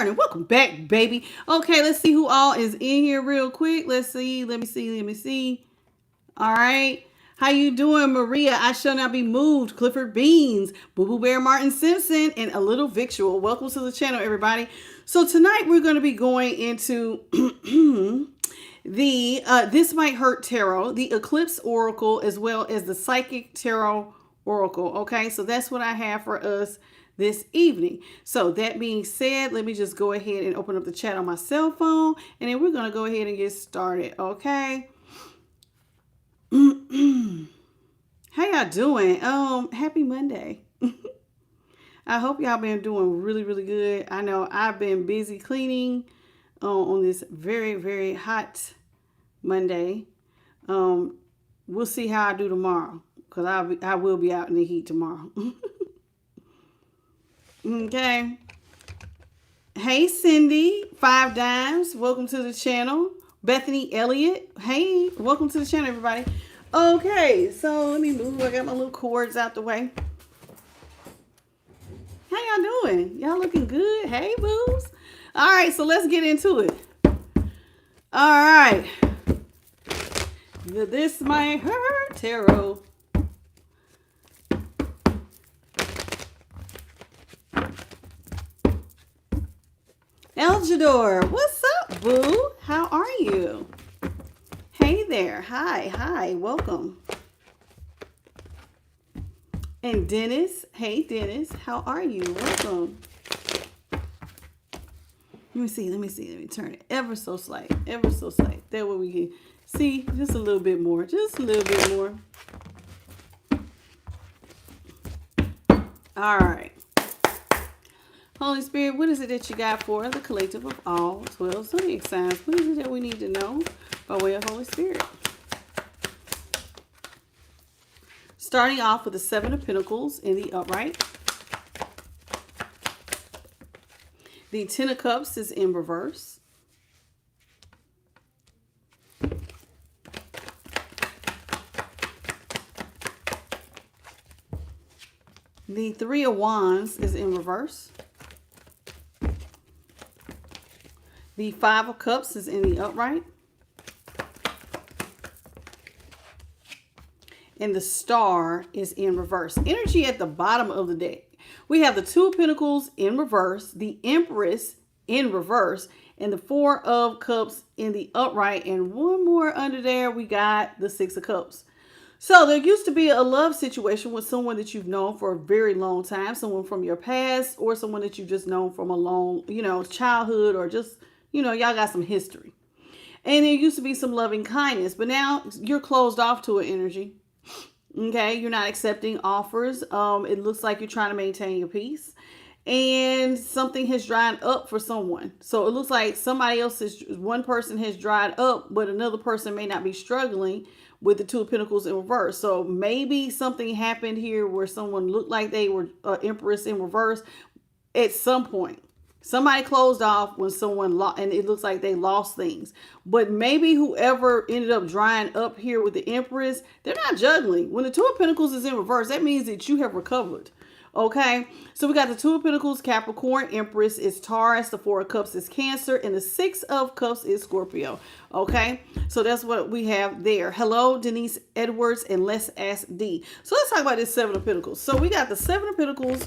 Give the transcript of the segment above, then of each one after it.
And welcome back, baby. Okay, let's see who all is in here real quick. Let's see. Let me see. All right. How you doing, Maria? I shall not be moved. Clifford Beans, Boo Boo Bear, Martin Simpson, and a little victual. Welcome to the channel, everybody. So tonight we're going to be going into the This Might Hurt Tarot, the Eclipse Oracle, as well as the Psychic Tarot Oracle. Okay, so that's what I have for us this evening. So that being said, let me just go ahead and open up the chat on my cell phone, and then we're going to go ahead and get started. Okay. How y'all doing? Happy Monday. I hope y'all been doing really, really good. I know I've been busy cleaning on this very, very hot Monday. We'll see how I do tomorrow, because I will be out in the heat tomorrow. Okay. Hey, Cindy, 5 Dimes. Welcome to the channel. Bethany Elliott. Hey, welcome to the channel, everybody. Okay, so let me move. I got my little cords out the way. How y'all doing? Y'all looking good? Hey, boos. All right, so let's get into it. All right. This Might Hurt Tarot. Eljador, what's up, boo? How are you? Hey there. Hi. Welcome. And Dennis. Hey, Dennis. How are you? Welcome. Let me see. Let me turn it ever so slight. That way we can see just a little bit more. All right. Holy Spirit, what is it that you got for the collective of all 12 zodiac signs? What is it that we need to know by way of Holy Spirit? Starting off with the 7 of Pentacles in the upright. The 10 of Cups is in reverse. The 3 of Wands is in reverse. The 5 of Cups is in the upright. And the Star is in reverse. Energy at the bottom of the deck. We have the 2 of Pentacles in reverse, the Empress in reverse, and the 4 of Cups in the upright. And one more under there, we got the 6 of Cups. So there used to be a love situation with someone that you've known for a very long time, someone from your past, or someone that you've just known from a long, childhood, or just, y'all got some history. And there used to be some loving kindness, but now you're closed off to an energy. Okay, you're not accepting offers. It looks like you're trying to maintain your peace, and something has dried up for someone. So it looks like one person has dried up, but another person may not be struggling with the 2 of Pentacles in reverse. So maybe something happened here where someone looked like they were Empress in reverse at some point. Somebody closed off when someone lost, and it looks like they lost things. But maybe whoever ended up drying up here with the Empress, they're not juggling. When the 2 of Pentacles is in reverse, that means that you have recovered. Okay, so we got the 2 of Pentacles, Capricorn, Empress is Taurus, the 4 of Cups is Cancer, and the 6 of Cups is Scorpio. Okay, so that's what we have there. Hello, Denise Edwards, and let's ask D. So let's talk about this 7 of Pentacles. So we got the 7 of Pentacles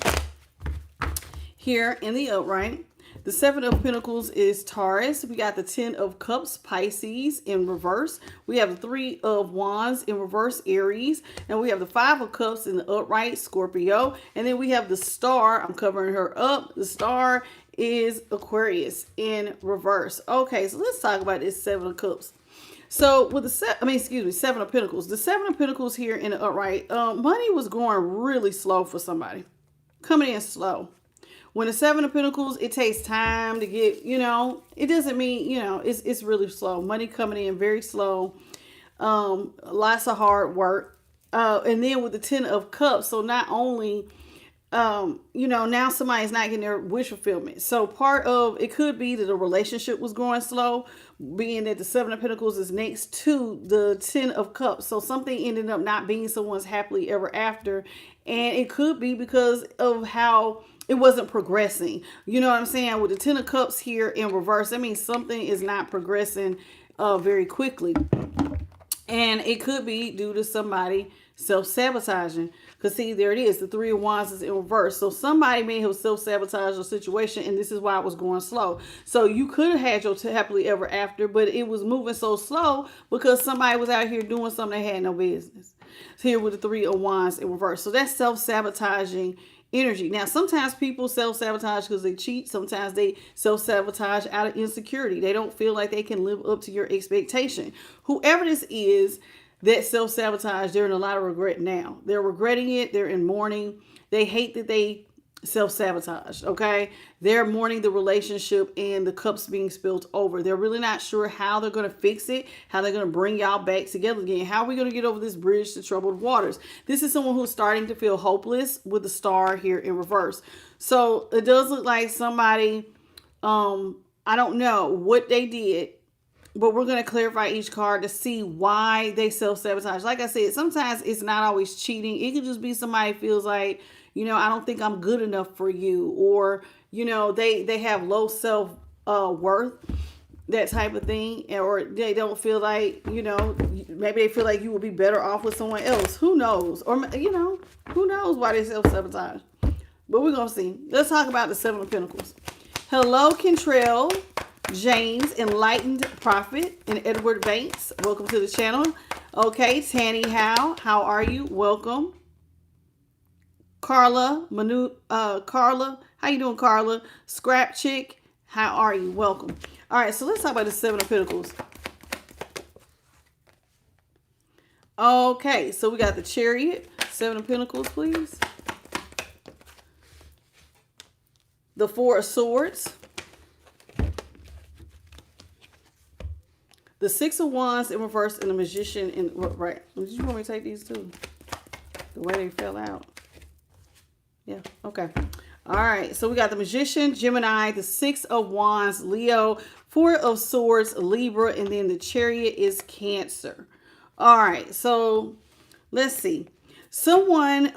here in the upright. The 7 of Pentacles is Taurus. We got the 10 of Cups, Pisces, in reverse. We have the 3 of Wands in reverse, Aries. And we have the 5 of Cups in the upright, Scorpio. And then we have the Star. I'm covering her up. The Star is Aquarius in reverse. Okay, so let's talk about this 7 of Cups. So with the 7 of Pentacles. The 7 of Pentacles here in the upright, money was going really slow for somebody. Coming in slow. When the 7 of Pentacles, it takes time to get, it doesn't mean, it's really slow. Money coming in very slow. Lots of hard work. And then with the 10 of Cups, so not only, now somebody's not getting their wish fulfillment. So part of it could be that the relationship was going slow, being that the 7 of Pentacles is next to the 10 of Cups. So something ended up not being someone's happily ever after. And it could be because of how it wasn't progressing. You know what I'm saying? With the Ten of Cups here in reverse, that means something is not progressing very quickly. And it could be due to somebody self-sabotaging. Because see, there it is. The Three of Wands is in reverse. So somebody may have self-sabotaged a situation, and this is why it was going slow. So you could have had your happily ever after, but it was moving so slow because somebody was out here doing something they had no business. So here with the Three of Wands in reverse. So that's self-sabotaging energy. Now, sometimes people self-sabotage because they cheat. Sometimes they self-sabotage out of insecurity. They don't feel like they can live up to your expectation. Whoever this is that self-sabotage, they're in a lot of regret now. They're regretting it. They're in mourning. They hate that they self-sabotage, okay? They're mourning the relationship and the cups being spilled over. They're really not sure how they're going to fix it, how they're going to bring y'all back together again. How are we going to get over this bridge to troubled waters? This is someone who's starting to feel hopeless with the star here in reverse. So it does look like somebody, I don't know what they did, but we're going to clarify each card to see why they self-sabotage. Like I said, sometimes it's not always cheating. It could just be somebody feels like, you know, I don't think I'm good enough for you. Or, you know, they have low self-worth, that type of thing. Or they don't feel like, you know, maybe they feel like you would be better off with someone else. Who knows? Or, you know, who knows why they self-sabotage. But we're going to see. Let's talk about the Seven of Pentacles. Hello, Kentrell, James, Enlightened Prophet, and Edward Banks. Welcome to the channel. Okay, Tanny Howe, how are you? Welcome. Carla, Carla, how you doing, Carla? Scrap Chick, how are you? Welcome. All right, so let's talk about the Seven of Pentacles. Okay, so we got the Chariot, Seven of Pentacles, please. The Four of Swords. The Six of Wands in reverse and the Magician in right. Did you want me to take these two? The way they fell out. Yeah, okay. All right, so we got the Magician, Gemini, the Six of Wands, Leo, Four of Swords, Libra, and then the Chariot is Cancer. All right, so let's see. Someone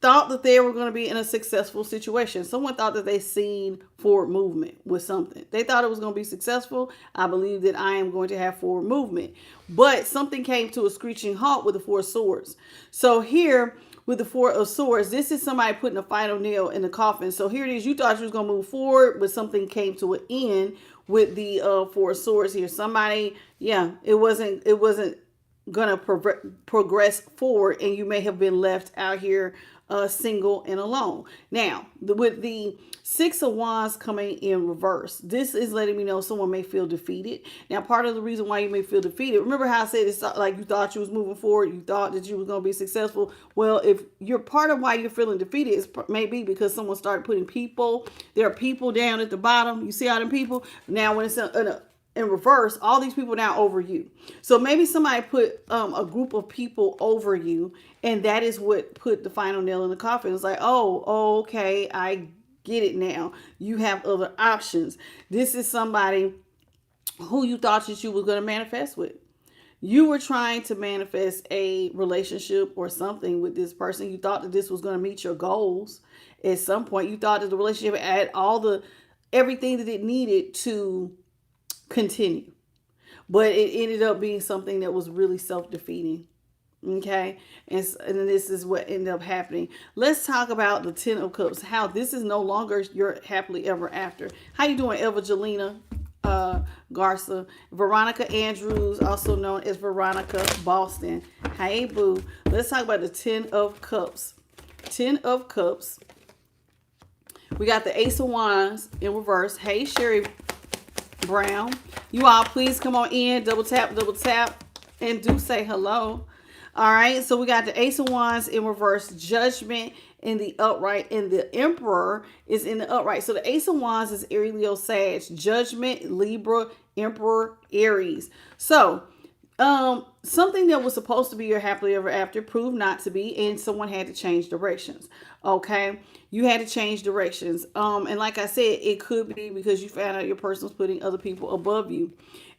thought that they were going to be in a successful situation. Someone thought that they seen forward movement with something. They thought it was going to be successful. I believe that I am going to have forward movement. But something came to a screeching halt with the Four of Swords. So here with the Four of Swords, this is somebody putting a final nail in the coffin. So here it is. You thought you was going to move forward, but something came to an end with the Four of Swords here. Somebody, yeah, it wasn't going to progress forward, and you may have been left out here single and alone. Now, with the Six of Wands coming in reverse, this is letting me know someone may feel defeated. Now, part of the reason why you may feel defeated, remember how I said it's like you thought you was moving forward, you thought that you was going to be successful. Well, if you're part of why you're feeling defeated, is maybe because someone started putting people, there are people down at the bottom. You see all them people? Now, when it's in reverse, all these people now over you. So maybe somebody put a group of people over you, and that is what put the final nail in the coffin. It's like, oh, okay, I get it now. You have other options. This is somebody who you thought that you were going to manifest with. You were trying to manifest a relationship or something with this person. You thought that this was going to meet your goals. At some point, you thought that the relationship had everything that it needed to continue, but it ended up being something that was really self-defeating. Okay, and this is what ended up happening. Let's talk about the Ten of Cups, how this is no longer your happily ever after. How you doing, Evangelina Garza? Veronica Andrews, also known as Veronica Boston. Hey boo. Let's talk about the Ten of Cups. Ten of Cups. We got the Ace of Wands in reverse. Hey Sherry Brown, you all please come on in, double tap, and do say hello. All right, so we got the Ace of Wands in reverse, Judgment in the upright, and the Emperor is in the upright. So the Ace of Wands is Aries, Leo, Sag, Judgment, Libra, Emperor, Aries. So something that was supposed to be your happily ever after proved not to be, and someone had to change directions. Okay, you had to change directions. And like I said, it could be because you found out your person was putting other people above you.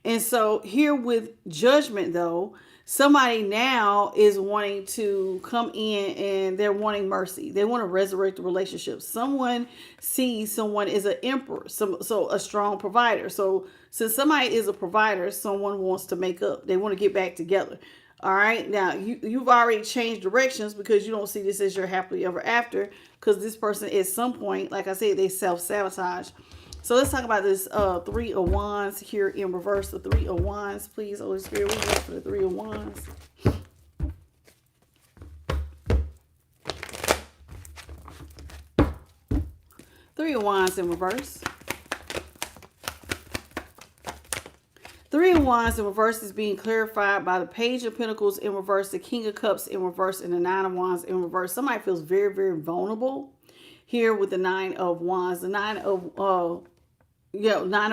And so here with judgment, though, somebody now is wanting to come in and they're wanting mercy. They want to resurrect the relationship. Someone sees someone as an emperor, so a strong provider. So since somebody is a provider, someone wants to make up. They want to get back together. All right. Now you've already changed directions because you don't see this as your happily ever after, because this person at some point, like I said, they self-sabotage. So let's talk about this Three of Wands here in reverse. The Three of Wands, please, Holy Spirit, we go for the Three of Wands. Three of Wands in reverse. Three of Wands in reverse is being clarified by the Page of Pentacles in reverse, the King of Cups in reverse, and the Nine of Wands in reverse. Somebody feels very, very vulnerable here with the Nine of Wands. The Nine of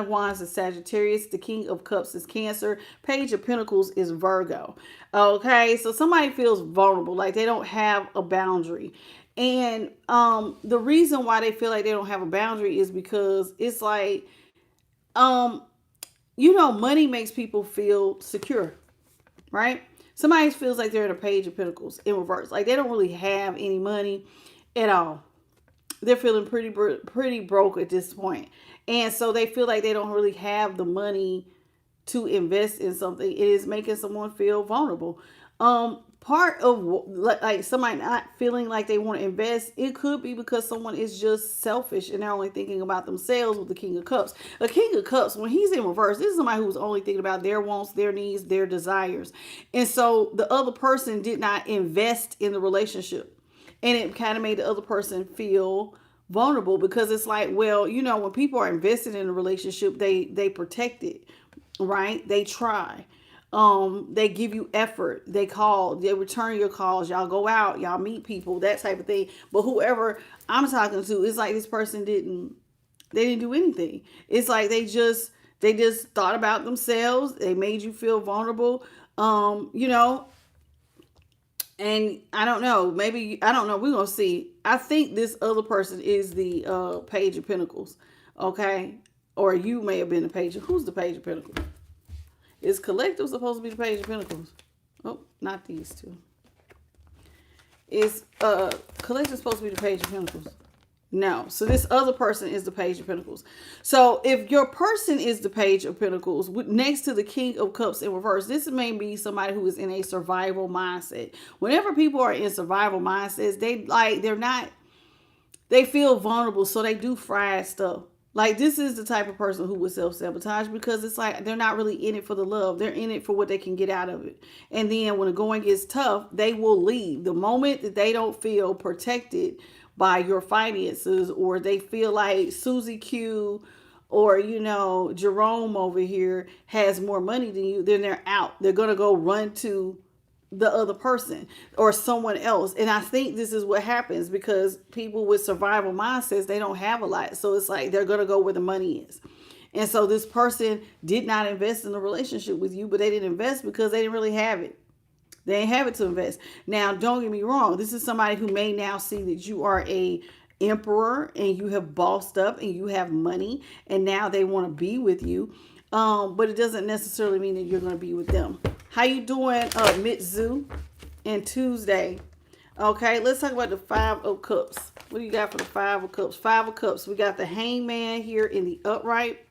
Wands is Sagittarius. The King of Cups is Cancer. Page of Pentacles is Virgo. Okay, so somebody feels vulnerable, like they don't have a boundary. And the reason why they feel like they don't have a boundary is because it's like, money makes people feel secure, right? Somebody feels like they're in a Page of Pentacles in reverse. Like they don't really have any money at all. They're feeling pretty broke at this point. And so they feel like they don't really have the money to invest in something. It is making someone feel vulnerable. Part of like somebody not feeling like they want to invest, it could be because someone is just selfish and they're only thinking about themselves with the King of Cups. The King of Cups, when he's in reverse, this is somebody who's only thinking about their wants, their needs, their desires. And so the other person did not invest in the relationship. And it kind of made the other person feel vulnerable because it's like, well, when people are invested in a relationship, they protect it, right? They try. They give you effort. They call, they return your calls. Y'all go out, y'all meet people, that type of thing. But whoever I'm talking to, it's like this person didn't do anything. It's like they just thought about themselves. They made you feel vulnerable. And I don't know, maybe, I don't know. We're going to see. I think this other person is the Page of Pentacles. Okay. Or you may have been the Page of, who's the Page of Pentacles? Is Collective supposed to be the Page of Pentacles? Oh, not these two. Is Collective supposed to be the Page of Pentacles? No. So this other person is the Page of Pentacles. So if your person is the Page of Pentacles next to the King of Cups in reverse, this may be somebody who is in a survival mindset. Whenever people are in survival mindsets, they feel vulnerable, so they do fried stuff. Like this is the type of person who would self-sabotage because it's like they're not really in it for the love. They're in it for what they can get out of it. And then when the going gets tough, they will leave. The moment that they don't feel protected by your finances, or they feel like Susie Q or, Jerome over here has more money than you, then they're out. They're going to go run to the other person or someone else. And I think this is what happens because people with survival mindsets, they don't have a lot. So it's like they're going to go where the money is. And so this person did not invest in a relationship with you, but they didn't invest because they didn't really have it. They didn't have it to invest. Now, don't get me wrong. This is somebody who may now see that you are a emperor and you have bossed up and you have money and now they want to be with you. But it doesn't necessarily mean that you're going to be with them. How you doing, Mitzu, and Tuesday? Okay, let's talk about the Five of Cups. What do you got for the Five of Cups? Five of Cups. We got the Hangman here in the upright.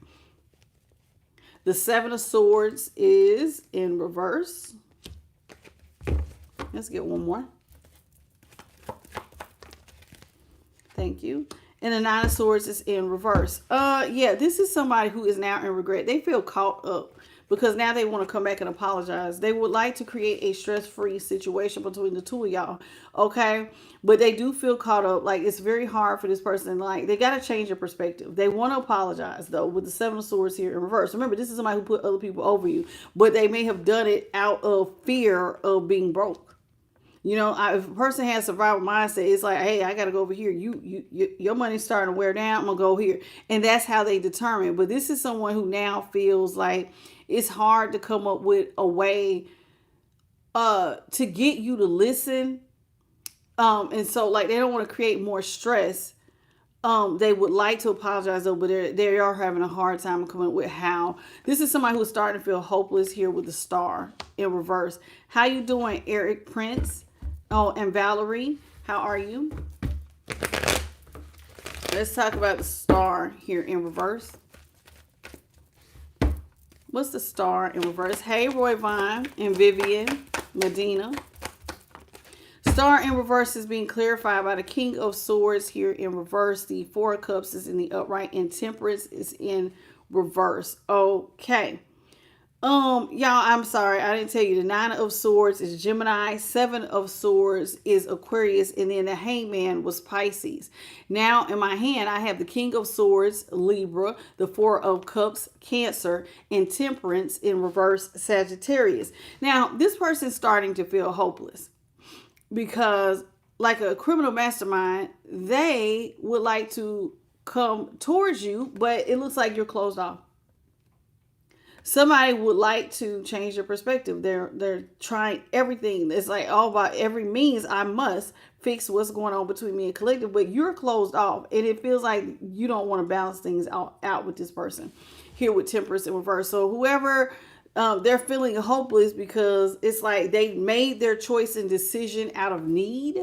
The Seven of Swords is in reverse. Let's get one more. Thank you. And the Nine of Swords is in reverse. Yeah, this is somebody who is now in regret. They feel caught up because now they want to come back and apologize. They would like to create a stress-free situation between the two of y'all. Okay. But they do feel caught up. Like it's very hard for this person. Like they got to change their perspective. They want to apologize though with the Seven of Swords here in reverse. Remember, this is somebody who put other people over you, but they may have done it out of fear of being broke. If a person has survival mindset, it's like, hey, I got to go over here. Your money's starting to wear down. I'm going to go here. And that's how they determine. But this is someone who now feels like it's hard to come up with a way to get you to listen. And so like they don't want to create more stress. They would like to apologize though, but they are having a hard time coming up with how. This is somebody who's starting to feel hopeless here with the star in reverse. How you doing, Eric Prince? Oh, and Valerie, how are you? Let's talk about the star here in reverse. What's the star in reverse? Hey, Roy Vine and Vivian Medina. Star in reverse is being clarified by the King of Swords here in reverse. The Four of Cups is in the upright and Temperance is in reverse. Okay. Y'all, I'm sorry. I didn't tell you. The Nine of Swords is Gemini. Seven of Swords is Aquarius. And then the Hangman was Pisces. Now, in my hand, I have the King of Swords, Libra. The Four of Cups, Cancer. And Temperance in reverse, Sagittarius. Now, this person's starting to feel hopeless. Because like a criminal mastermind, they would like to come towards you, but it looks like you're closed off. Somebody would like to change your perspective. They're trying everything. It's like all by every means I must fix what's going on between me and collective, but you're closed off. And it feels like you don't want to balance things out with this person here with Temperance in reverse. So whoever... they're feeling hopeless because it's like they made their choice and decision out of need.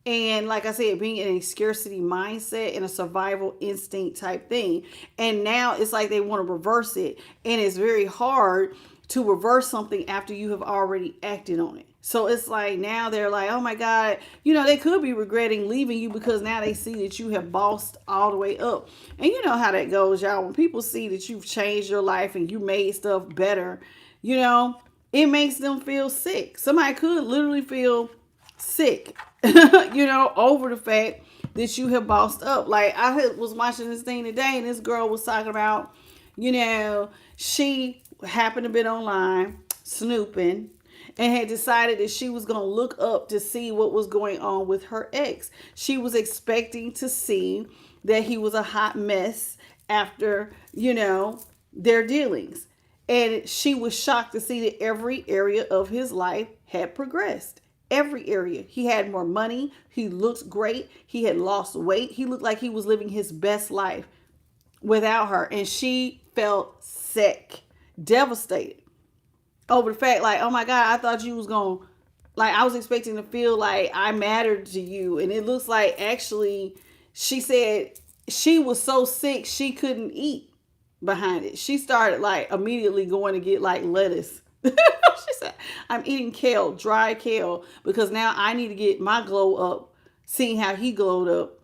And like I said, being in a scarcity mindset and a survival instinct type thing. And now it's like they want to reverse it. And it's very hard to reverse something after you have already acted on it. So it's like now they're like, oh my God, you know, they could be regretting leaving you because now they see that you have bossed all the way up. And you know how that goes, y'all. When people see that you've changed your life and you made stuff better, you know, it makes them feel sick. Somebody could literally feel sick, you know, over the fact that you have bossed up. Like I was watching this thing today and this girl was talking about, you know, she happened to be online snooping and had decided that she was going to look up to see what was going on with her ex. She was expecting to see that he was a hot mess after, you know, their dealings. And she was shocked to see that every area of his life had progressed. Every area. He had more money. He looked great. He had lost weight. He looked like he was living his best life without her. And she felt sick, devastated over the fact like, oh my God, I thought you was going to, like, I was expecting to feel like I mattered to you. And it looks like actually she said she was so sick she couldn't eat behind it. She started like immediately going to get like lettuce. She said, I'm eating kale, dry kale, because now I need to get my glow up, seeing how he glowed up.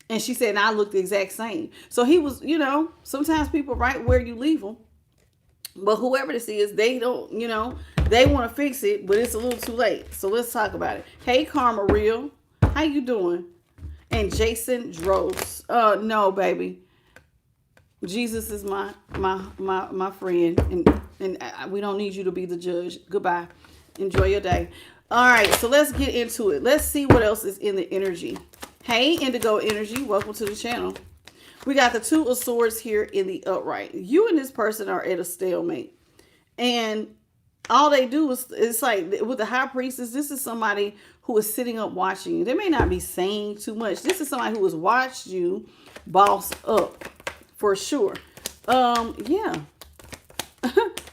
And she said, and I looked the exact same. So he was, you know, sometimes people right where you leave them. But whoever this is, they don't, you know, they want to fix it, but it's a little too late. So let's talk about it. Hey, Karma Real, how you doing? And Jason Dross. No, baby. Jesus is my friend, and we don't need you to be the judge. Goodbye. Enjoy your day. All right, so let's get into it. Let's see what else is in the energy. Hey, Indigo Energy, welcome to the channel. We got the Two of Swords here in the upright. You and this person are at a stalemate. And all they do is, it's like with the High Priestess, this is somebody who is sitting up watching you. They may not be saying too much. This is somebody who has watched you boss up for sure. Yeah.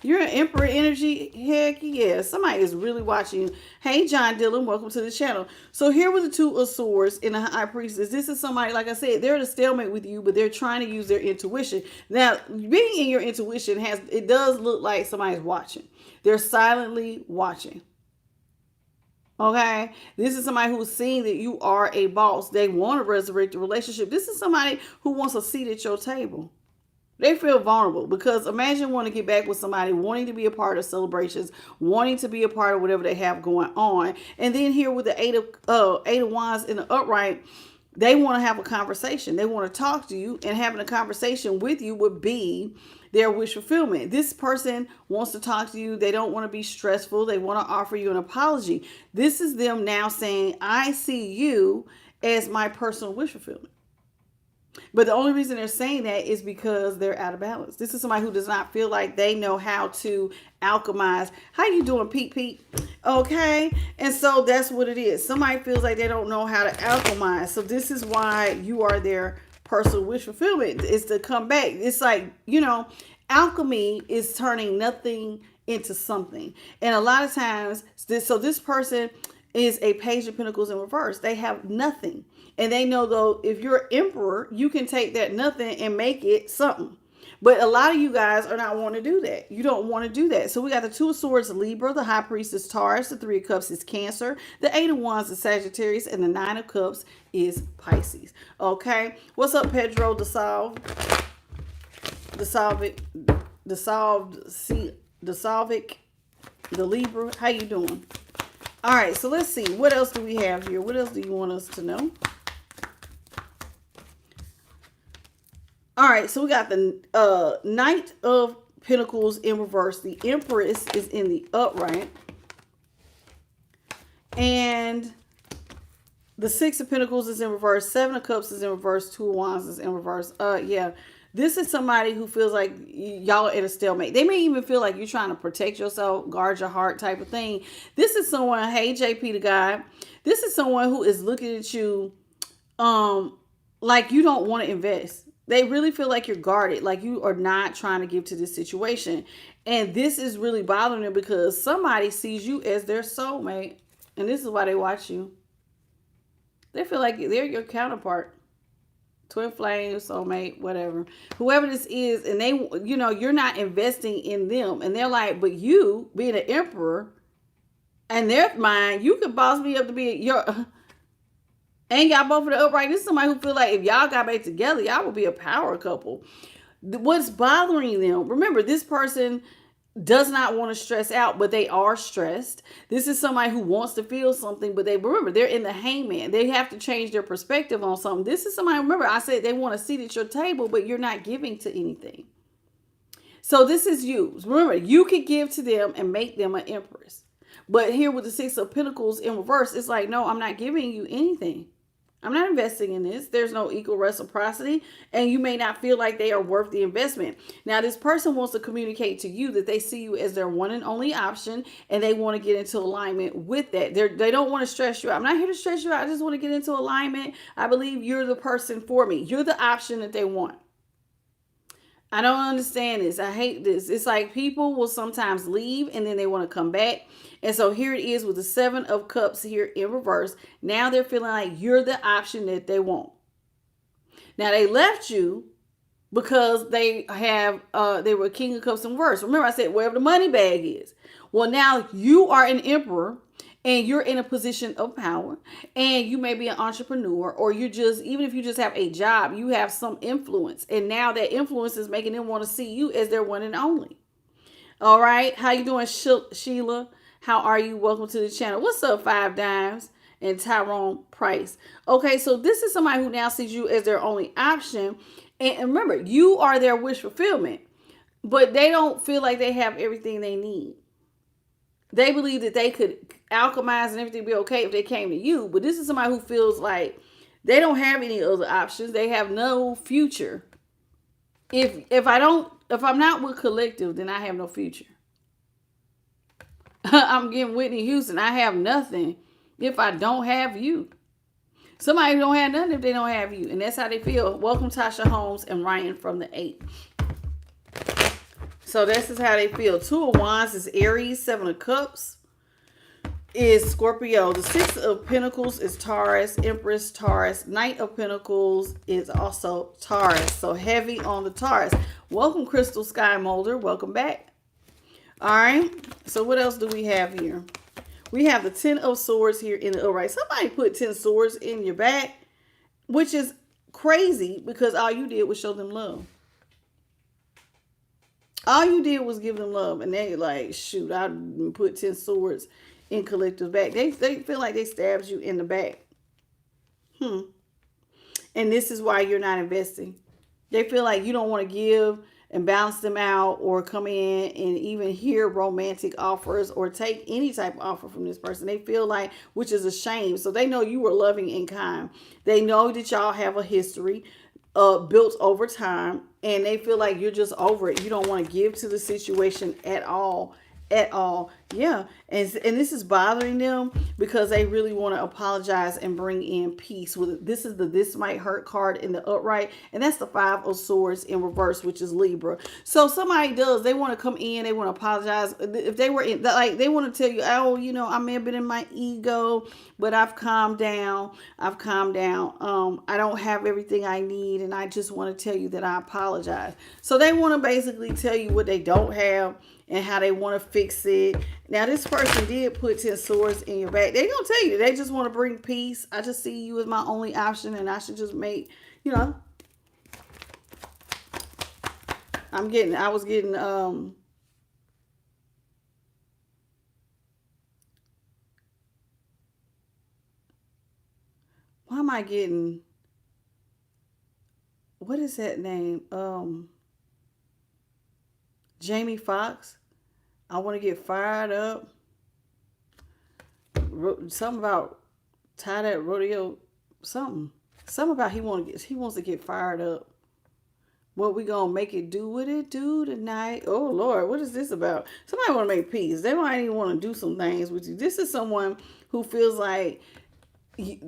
You're an Emperor energy. Heck yeah. Somebody is really watching you. Hey, John Dillon. Welcome to the channel. So here with the Two of Swords in the High Priestess. This is somebody, like I said, they're at a stalemate with you, but they're trying to use their intuition. Now, being in your intuition it does look like somebody's watching. They're silently watching. Okay. This is somebody who's seeing that you are a boss. They want to resurrect the relationship. This is somebody who wants a seat at your table. They feel vulnerable because imagine wanting to get back with somebody, wanting to be a part of celebrations, wanting to be a part of whatever they have going on. And then here with the Eight of Wands in the upright, they want to have a conversation. They want to talk to you, and having a conversation with you would be their wish fulfillment. This person wants to talk to you. They don't want to be stressful. They want to offer you an apology. This is them now saying, I see you as my personal wish fulfillment. But the only reason they're saying that is because they're out of balance. This is somebody who does not feel like they know how to alchemize. How you doing, Pete Pete? Okay. And so that's what it is. Somebody feels like they don't know how to alchemize. So this is why you are their personal wish fulfillment, is to come back. It's like, alchemy is turning nothing into something. And a lot of times, this person is a Page of Pentacles in reverse. They have nothing. And they know, though, if you're emperor, you can take that nothing and make it something. But a lot of you guys are not wanting to do that. You don't want to do that. So we got the Two of Swords, Libra, the High Priest is Taurus, the Three of Cups is Cancer, the Eight of Wands is Sagittarius, and the Nine of Cups is Pisces. Okay. What's up, Pedro? Dissolved, the Libra. How you doing? All right. So let's see. What else do we have here? What else do you want us to know? All right, so we got the Knight of Pentacles in reverse. The Empress is in the upright. And the Six of Pentacles is in reverse. Seven of Cups is in reverse. Two of Wands is in reverse. Yeah. This is somebody who feels like y'all are at a stalemate. They may even feel like you're trying to protect yourself, guard your heart type of thing. This is someone, hey, JP the guy. This is someone who is looking at you like you don't want to invest. They really feel like you're guarded, like you are not trying to give to this situation. And this is really bothering them because somebody sees you as their soulmate. And this is why they watch you. They feel like they're your counterpart. Twin flame, soulmate, whatever. Whoever this is, and they, you're not investing in them. And they're like, but you, being an emperor, and their mind, you could boss me up to be your... And y'all both of the upright. This is somebody who feel like if y'all got back together, y'all would be a power couple. What's bothering them? Remember, this person does not want to stress out, but they are stressed. This is somebody who wants to feel something, but remember, they're in the hangman. They have to change their perspective on something. This is somebody, remember, I said they want a seat at your table, but you're not giving to anything. So this is you. Remember, you can give to them and make them an empress. But here with the Six of Pentacles in reverse, it's like, no, I'm not giving you anything. I'm not investing in this. There's no equal reciprocity, and you may not feel like they are worth the investment. Now, this person wants to communicate to you that they see you as their one and only option, and they want to get into alignment with that. They don't want to stress you out. I'm not here to stress you out. I just want to get into alignment. I believe you're the person for me. You're the option that they want. I don't understand this. I hate this. It's like people will sometimes leave and then they want to come back. And so here it is with the Seven of Cups here in reverse. Now they're feeling like you're the option that they want. Now they left you because they were King of Cups in reverse. Remember I said wherever the money bag is. Well, now you are an emperor and you're in a position of power, and you may be an entrepreneur, or you just, even if you just have a job, you have some influence. And now that influence is making them want to see you as their one and only. All right. How you doing, Sheila? How are you? Welcome to the channel. What's up, Five Dimes and Tyrone Price? Okay, so this is somebody who now sees you as their only option. And remember, you are their wish fulfillment, but they don't feel like they have everything they need. They believe that they could alchemize and everything be okay if they came to you. But this is somebody who feels like they don't have any other options. They have no future. If I'm not with collective, then I have no future. I'm getting Whitney Houston. I have nothing if I don't have you. Somebody don't have nothing if they don't have you. And that's how they feel. Welcome, Tasha Holmes and Ryan from the 8. So this is how they feel. Two of Wands is Aries. Seven of Cups is Scorpio. The Six of Pentacles is Taurus. Empress, Taurus. Knight of Pentacles is also Taurus. So heavy on the Taurus. Welcome, Crystal Sky Molder. Welcome back. All right. So what else do we have here? We have the 10 of Swords here in the upright. Somebody put 10 swords in your back, which is crazy because all you did was show them love. All you did was give them love, and they like, shoot, I put 10 swords in collective's back. They feel like they stabbed you in the back. And this is why you're not investing. They feel like you don't want to give and balance them out or come in and even hear romantic offers or take any type of offer from this person. They feel like, which is a shame. So they know you were loving and kind. They know that y'all have a history. built over time, and they feel like you're just over it. You don't want to give to the situation at all. At all. Yeah. And this is bothering them because they really want to apologize and bring in peace. With this is the this might hurt card in the upright, and that's the 5 of Swords in reverse, which is Libra. So somebody does, they want to come in, they want to apologize. If they were in, like, they want to tell you, oh, I may have been in my ego, but I've calmed down. I've calmed down. I don't have everything I need, and I just want to tell you that I apologize. So they want to basically tell you what they don't have and how they want to fix it. Now, this person did put 10 swords in your back. They're going to tell you they just want to bring peace. I just see you as my only option, and I should just make, I was getting, why am I getting, what is that name? Jamie Foxx. I want to get fired up. Something about tie that rodeo. Something about he wants to get fired up. What we gonna make it do what it do tonight? Oh Lord, what is this about? Somebody want to make peace. They might even want to do some things with you. This is someone who feels like you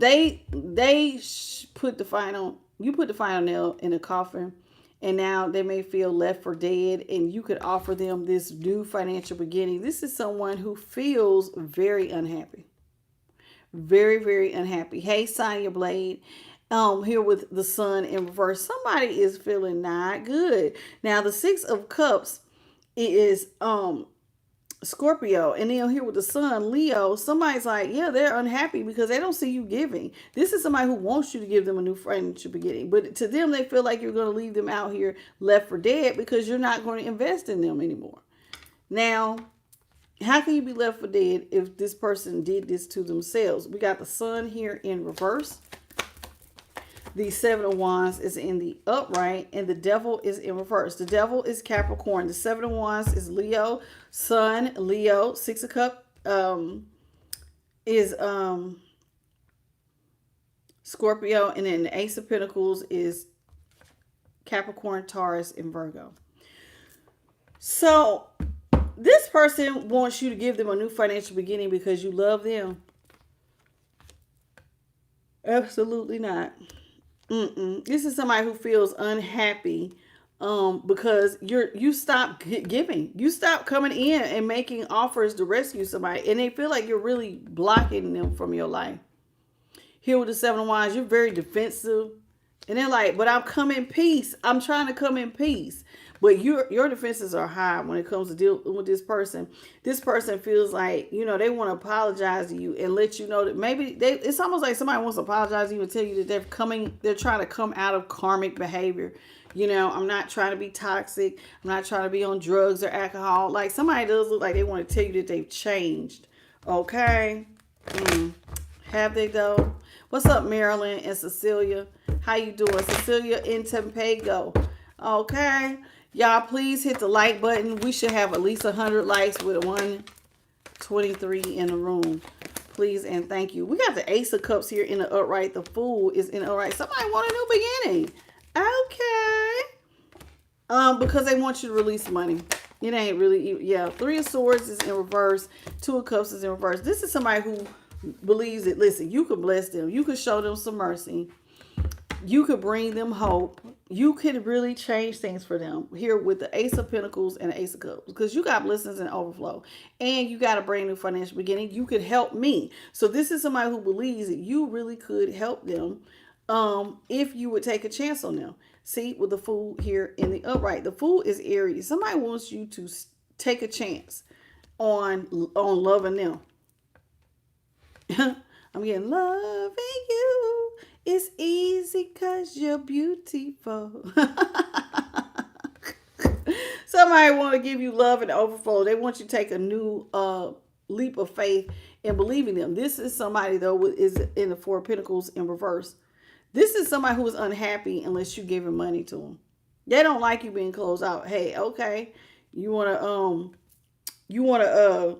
put the final nail in the coffin. And now they may feel left for dead, and you could offer them this new financial beginning. This is someone who feels very unhappy. Very, very unhappy. Hey, Sonya Blade. Here with the Sun in reverse. Somebody is feeling not good. Now, the 6 of Cups is Scorpio, and then here with the Sun, Leo. Somebody's like, yeah, they're unhappy because they don't see you giving. This is somebody who wants you to give them a new financial beginning, but to them, they feel like you're going to leave them out here left for dead because you're not going to invest in them anymore. Now, how can you be left for dead if this person did this to themselves? We got the Sun here in reverse. The 7 of Wands is in the upright, and the Devil is in reverse. The Devil is Capricorn. The 7 of Wands is Leo. Sun, Leo. 6 of Cups is Scorpio. And then the Ace of Pentacles is Capricorn, Taurus, and Virgo. So this person wants you to give them a new financial beginning because you love them. Absolutely not. This is somebody who feels unhappy because you stop giving. You stop coming in and making offers to rescue somebody, and they feel like you're really blocking them from your life. Here with the 7 of Wands, you're very defensive, and they're like, but I'm come in peace. I'm trying to come in peace. But your defenses are high when it comes to deal with this person. This person feels like, they want to apologize to you and let you know that maybe it's almost like somebody wants to apologize to you and tell you that they're trying to come out of karmic behavior. I'm not trying to be toxic. I'm not trying to be on drugs or alcohol. Like, somebody does look like they want to tell you that they've changed. Okay. Have they though? What's up, Marilyn and Cecilia? How you doing? Cecilia in Tempeco. Okay. Y'all, please hit the like button. We should have at least 100 likes with 123 in the room. Please and thank you. We got the Ace of Cups here in the upright. The Fool is in the upright. Somebody want a new beginning. Okay. Because they want you to release money. It ain't really, 3 of Swords is in reverse. 2 of Cups is in reverse. This is somebody who believes that, listen, you could bless them. You could show them some mercy. You could bring them hope. You could really change things for them here with the Ace of Pentacles and the Ace of Cups, because you got blessings and overflow, and you got a brand new financial beginning. You could help me. So this is somebody who believes that you really could help them if you would take a chance on them. See, with the Fool here in the upright, the Fool is Aries. Somebody wants you to take a chance on loving them. I'm getting loving you. It's easy because you're beautiful. Somebody want to give you love and overflow. They want you to take a new leap of faith and believe in them. This is somebody, though, is in the 4 of Pentacles in reverse. This is somebody who is unhappy unless you give money to them. They don't like you being closed out. Hey, okay, you want to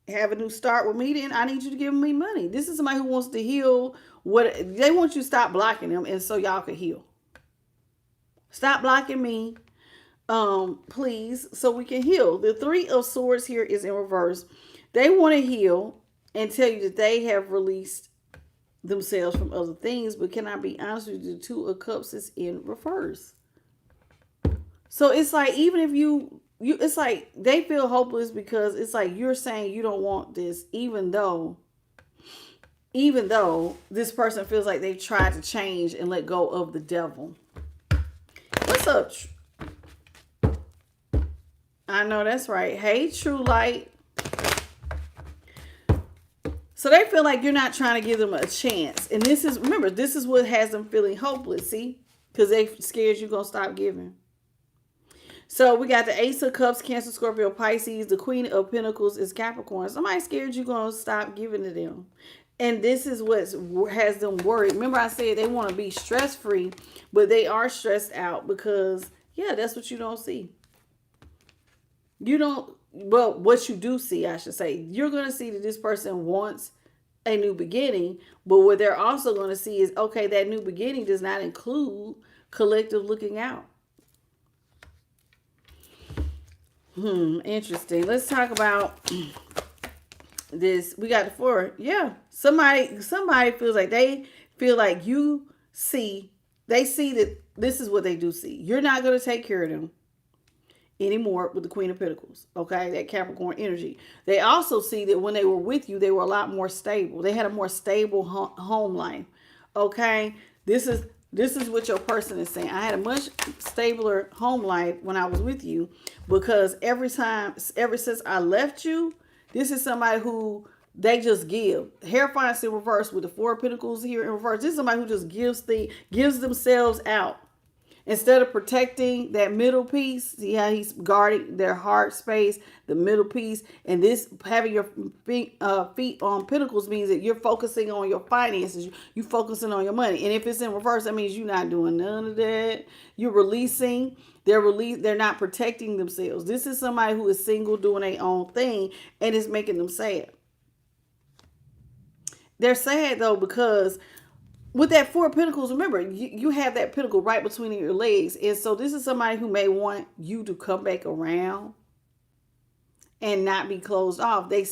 have a new start with me, then I need you to give me money. This is somebody who wants to heal. What they want you to stop blocking them, and so y'all can heal. Stop blocking me, please, so we can heal. The Three of Swords here is in reverse. They want to heal and tell you that they have released themselves from other things, but can I be honest with you? The Two of Cups is in reverse. So it's like, even if you it's like they feel hopeless because it's like you're saying you don't want this, even though this person feels like they've tried to change and let go of the devil. What's up? I know that's right. Hey, true light. So they feel like you're not trying to give them a chance. And this is, remember, this is what has them feeling hopeless, see? Because they scared you're going to stop giving. So we got the Ace of Cups, Cancer, Scorpio, Pisces. The Queen of Pentacles is Capricorn. Somebody scared you're going to stop giving to them. And this is what has them worried. Remember I said they want to be stress-free, but they are stressed out because, yeah, that's what you don't see. You don't, well, what you do see, I should say. You're going to see that this person wants a new beginning, but what they're also going to see is, okay, that new beginning does not include collective looking out. Interesting. Let's talk about this. We got the Four. Yeah. Somebody feels like they feel like they see that this is what they do see. You're not going to take care of them anymore with the Queen of Pentacles. Okay. That Capricorn energy. They also see that when they were with you, they were a lot more stable. They had a more stable home life. Okay. This is what your person is saying. I had a much stabler home life when I was with you, because ever since I left you, this is somebody who they just give. Hierophant in reverse with the Four of Pentacles here in reverse. This is somebody who just gives themselves out. Instead of protecting that middle piece, see how he's guarding their heart space, the middle piece, and this having your feet on Pentacles means that you're focusing on your finances, you focusing on your money. And if it's in reverse, that means you're not doing none of that. You're releasing. They're not protecting themselves. This is somebody who is single, doing their own thing, and it's making them sad. They're sad though because with that Four of Pentacles, remember, you have that pentacle right between your legs. And so this is somebody who may want you to come back around and not be closed off. They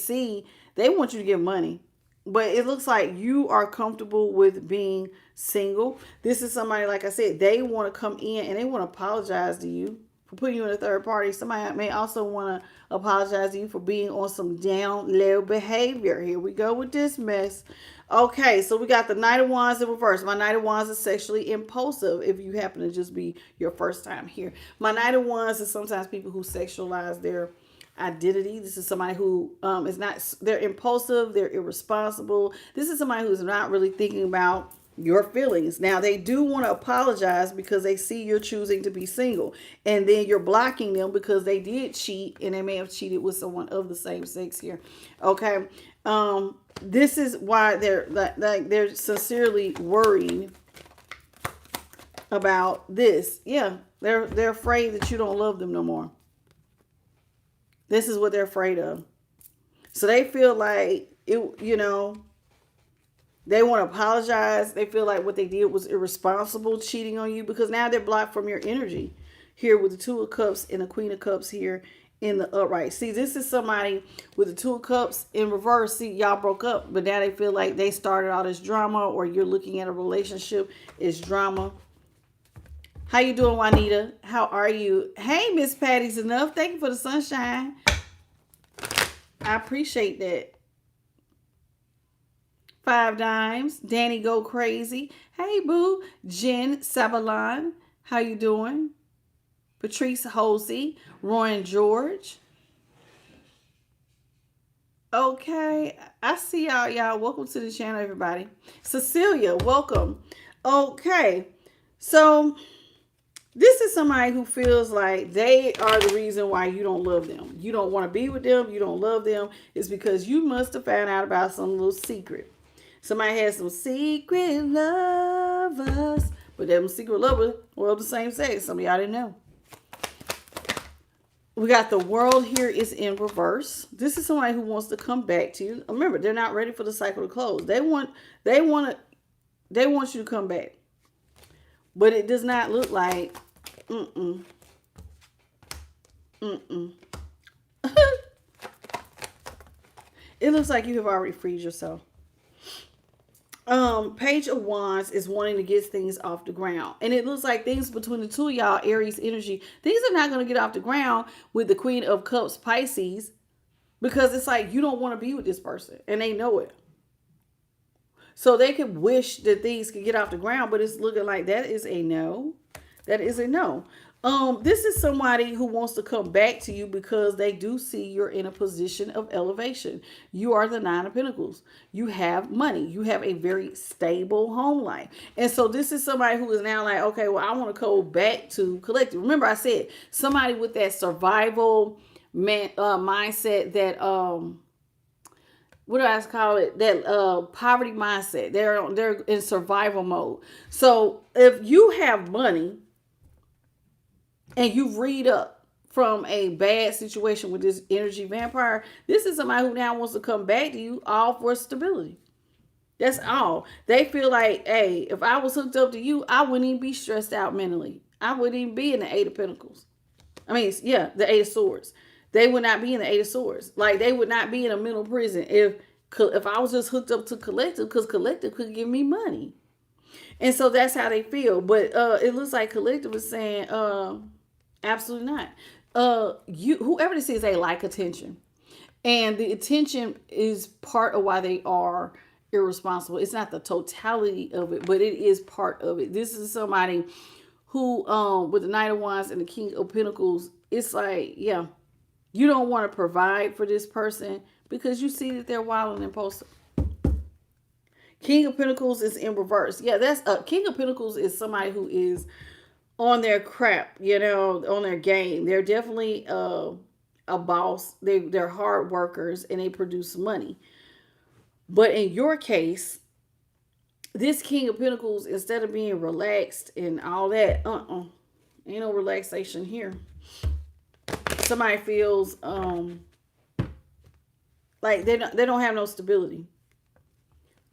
want you to give money. But it looks like you are comfortable with being single. This is somebody, like I said, they want to come in and they want to apologize to you for putting you in a third party. Somebody may also want to apologize to you for being on some down low behavior. Here we go with this mess. Okay, so we got the Knight of Wands in reverse. My Knight of Wands is sexually impulsive if you happen to just be your first time here. My Knight of Wands is sometimes people who sexualize their identity. This is somebody who is not, they're impulsive, they're irresponsible. This is somebody who's not really thinking about your feelings. Now, they do want to apologize because they see you're choosing to be single. And then you're blocking them because they did cheat and they may have cheated with someone of the same sex here. Okay. This is why they're sincerely worried about this. Yeah, they're afraid that you don't love them no more. This is what they're afraid of. So they feel like they want to apologize. They feel like what they did was irresponsible, cheating on you, because now they're blocked from your energy here with the Two of Cups and the Queen of Cups here in the upright. See, this is somebody with the Two of Cups in reverse. See, y'all broke up, but now they feel like they started all this drama, or you're looking at a relationship is drama. How you doing, Juanita? How are you? Hey, Miss Patty's Enough. Thank you for the sunshine. I appreciate that. 5 Dimes. Danny Go Crazy. Hey, boo. Jen Sabalon. How you doing? Patrice Hosey. Roy George. Okay. I see y'all. Welcome to the channel, everybody. Cecilia, welcome. Okay. So this is somebody who feels like they are the reason why you don't love them. You don't want to be with them. You don't love them. It's because you must have found out about some little secret. Somebody has some secret lovers. But them secret lovers were of the same sex. Some of y'all didn't know. We got the World here is in reverse. This is somebody who wants to come back to you. Remember, they're not ready for the cycle to close. They want you to come back. But it does not look like Mm-mm. Mm-mm. It looks like you have already freed yourself. Page of Wands is wanting to get things off the ground. And it looks like things between the two of y'all, Aries energy, things are not going to get off the ground with the Queen of Cups, Pisces, because it's like you don't want to be with this person and they know it. So they could wish that things could get off the ground, but it's looking like that is a no. That is a no. This is somebody who wants to come back to you because they do see you're in a position of elevation. You are the Nine of Pentacles. You have money. You have a very stable home life. And so this is somebody who is now like, okay, well, I want to go back to collective. Remember I said somebody with that survival mindset, that what do I call it? That poverty mindset. They're in survival mode. So if you have money and you read up from a bad situation with this energy vampire, this is somebody who now wants to come back to you all for stability. That's all. They feel like, hey, if I was hooked up to you, I wouldn't even be stressed out mentally. I wouldn't even be in the Eight of Pentacles. I mean, yeah, the Eight of Swords. They would not be in the Eight of Swords. Like, they would not be in a mental prison if I was just hooked up to collective, because collective could give me money. And so that's how they feel. But it looks like collective is saying, absolutely not. Whoever this is, they like attention. And the attention is part of why they are irresponsible. It's not the totality of it, but it is part of it. This is somebody who, with the Knight of Wands and the King of Pentacles, it's like, yeah, you don't want to provide for this person because you see that they're wild and impulsive. King of Pentacles is in reverse. Yeah, that's King of Pentacles is somebody who is on their crap, on their game. They're definitely a boss. They're hard workers and they produce money. But in your case, this King of Pentacles, instead of being relaxed and all that, ain't no relaxation here. Somebody feels like they don't have no stability.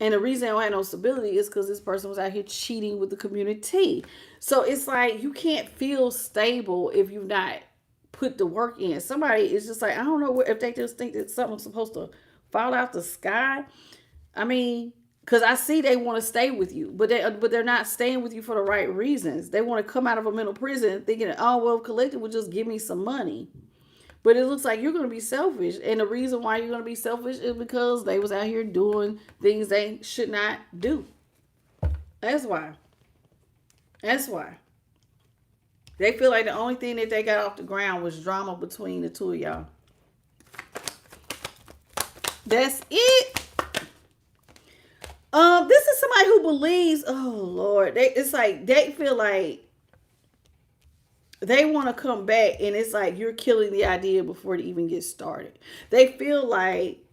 And the reason they don't have no stability is because this person was out here cheating with the community. So it's like you can't feel stable if you've not put the work in. Somebody is just like, I don't know if they just think that something's supposed to fall out the sky. I mean, because I see they want to stay with you, but they're not staying with you for the right reasons. They want to come out of a mental prison thinking, oh, well, collective will just give me some money. But it looks like you're going to be selfish. And the reason why you're going to be selfish is because they was out here doing things they should not do. That's why. That's why. They feel like the only thing that they got off the ground was drama between the two of y'all. That's it. This is somebody who believes, oh Lord, it's like they feel like they want to come back, and it's like you're killing the idea before it even gets started. They feel like,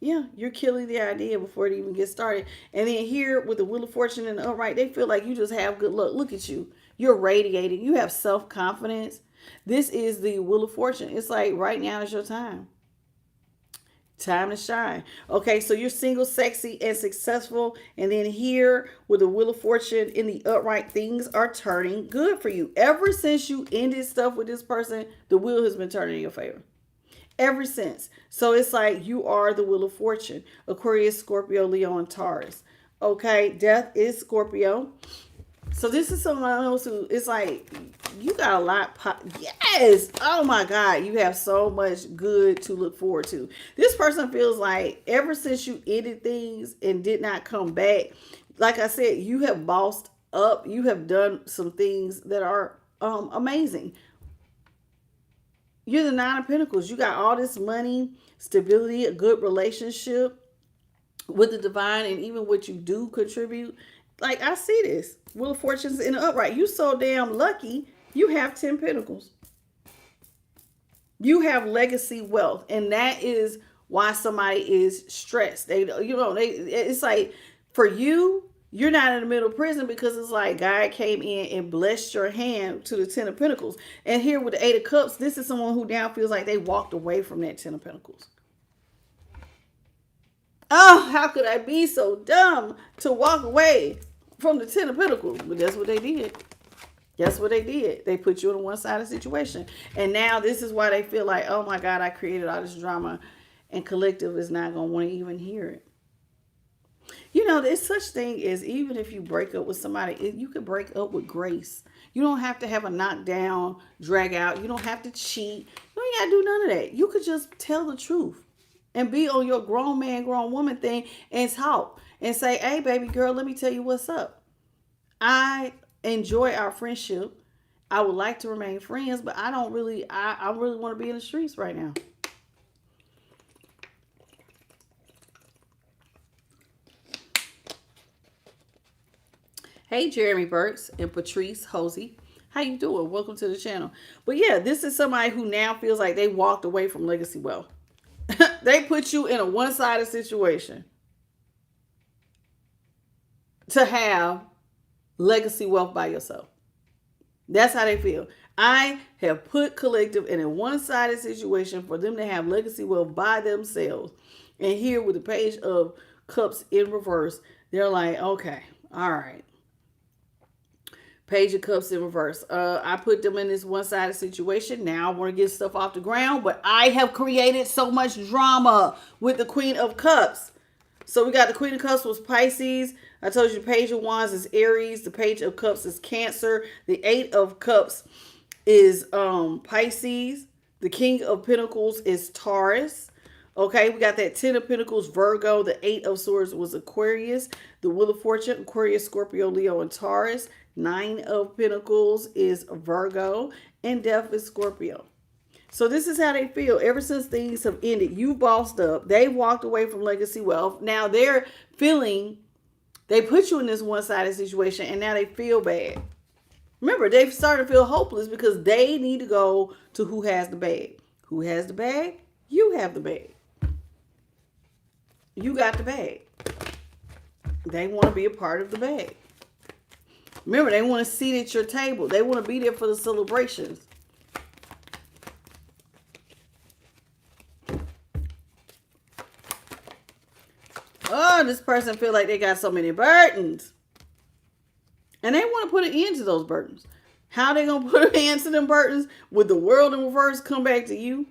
yeah, you're killing the idea before it even gets started. And then here with the Wheel of Fortune and the upright, they feel like you just have good luck. Look at you. You're radiating. You have self-confidence. This is the Wheel of Fortune. It's like right now is your time. Time to shine. Okay, so you're single, sexy, and successful. And then here with the Wheel of Fortune in the upright, things are turning good for you. Ever since you ended stuff with this person, the wheel has been turning in your favor. Ever since. So it's like you are the Wheel of Fortune. Aquarius, Scorpio, Leo, and Taurus. Okay, death is Scorpio. So this is someone else who is like, you got a lot. Yes. Oh my God. You have so much good to look forward to. This person feels like ever since you ended things and did not come back, like I said, you have bossed up. You have done some things that are amazing. You're the Nine of Pentacles. You got all this money, stability, a good relationship with the divine, and even what you do contribute. Like, I see this. Wheel of Fortune's in the upright. You so damn lucky. You have 10 Pentacles. You have legacy wealth. And that is why somebody is stressed. It's like, for you, you're not in the middle of prison because it's like God came in and blessed your hand to the 10 of Pentacles. And here with the 8 of Cups, this is someone who now feels like they walked away from that 10 of Pentacles. Oh, how could I be so dumb to walk away from the 10 of Pentacles? But that's what they did. That's what they did. They put you in a one-sided situation. And now this is why they feel like, oh my God, I created all this drama, and collective is not going to want to even hear it. You know, there's such thing as, even if you break up with somebody, you can break up with grace. You don't have to have a knockdown, drag out. You don't have to cheat. You ain't got to do none of that. You could just tell the truth and be on your grown man, grown woman thing and talk and say, hey, baby girl, let me tell you what's up. I enjoy our friendship. I would like to remain friends, but I don't really, I really want to be in the streets right now. Hey, Jeremy Burks and Patrice Hosey. How you doing? Welcome to the channel. But yeah, this is somebody who now feels like they walked away from legacy wealth. They put you in a one-sided situation to have legacy wealth by yourself. That's how they feel. I have put collective in a one-sided situation for them to have legacy wealth by themselves. And here with the Page of Cups in reverse, they're like, okay, all right. Page of Cups in reverse. I put them in this one-sided situation. Now I want to get stuff off the ground, but I have created so much drama with the Queen of Cups. So we got the Queen of Cups was Pisces. I told you the Page of Wands is Aries. The Page of Cups is Cancer. The Eight of Cups is Pisces. The King of Pentacles is Taurus. Okay, we got that Ten of Pentacles, Virgo. The Eight of Swords was Aquarius. The Wheel of Fortune, Aquarius, Scorpio, Leo, and Taurus. Nine of Pentacles is Virgo. And Death is Scorpio. So this is how they feel ever since things have ended. You bossed up. They walked away from legacy wealth. Now they're feeling, they put you in this one-sided situation and now they feel bad. Remember, they've started to feel hopeless because they need to go to who has the bag. Who has the bag? You have the bag. You got the bag. They want to be a part of the bag. Remember, they want to sit at your table. They want to be there for the celebrations. Oh, this person feel like they got so many burdens. And they want to put an end to those burdens. How they going to put an end to them burdens? With the world in reverse come back to you?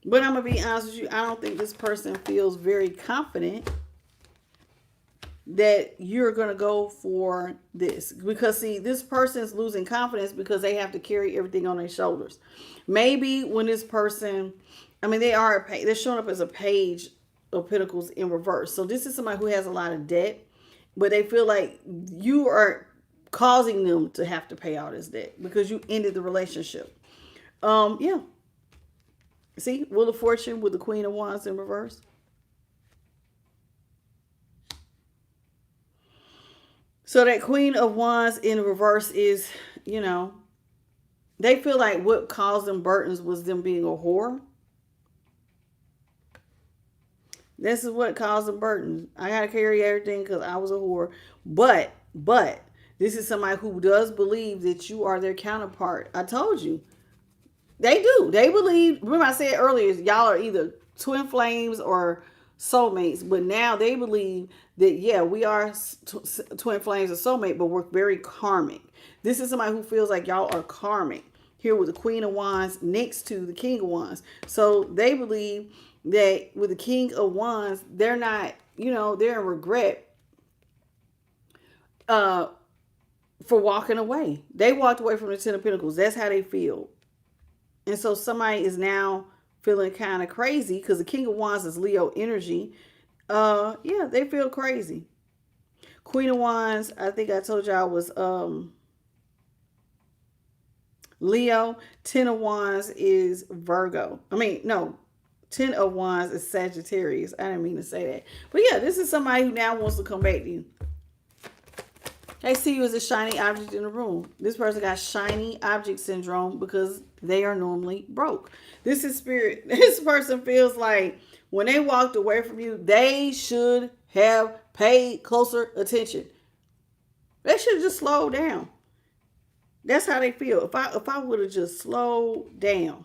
But I'm going to be honest with you. I don't think this person feels very confident that you're going to go for this. Because, see, this person's losing confidence because they have to carry everything on their shoulders. Maybe when this person, I mean, they're showing up as a Page of Pentacles in reverse. So this is somebody who has a lot of debt, but they feel like you are causing them to have to pay all this debt because you ended the relationship. Yeah. See, Wheel of Fortune with the Queen of Wands in reverse. So that Queen of Wands in reverse is, you know, they feel like what caused them burdens was them being a whore. This is what caused them burdens. I got to carry everything because I was a whore. But this is somebody who does believe that you are their counterpart. I told you. They do. They believe. Remember I said earlier, y'all are either twin flames or soulmates. But now they believe that, yeah, we are twin flames or soulmate, but we're very karmic. This is somebody who feels like y'all are karmic. Here with the Queen of Wands next to the King of Wands. So they believe that with the King of Wands, they're not, you know, they're in regret for walking away. They walked away from the Ten of Pentacles. That's how they feel. And so somebody is now feeling kind of crazy because the King of Wands is Leo energy. Yeah, they feel crazy. Queen of Wands, I think I told y'all was Leo. Ten of Wands is Virgo. I mean, no. Ten of Wands is Sagittarius. I didn't mean to say that. But yeah, this is somebody who now wants to come back to you. They see you as a shiny object in the room. This person got shiny object syndrome because they are normally broke. This is spirit. This person feels like when they walked away from you, they should have paid closer attention. They should have just slowed down. That's how they feel. If I would have just slowed down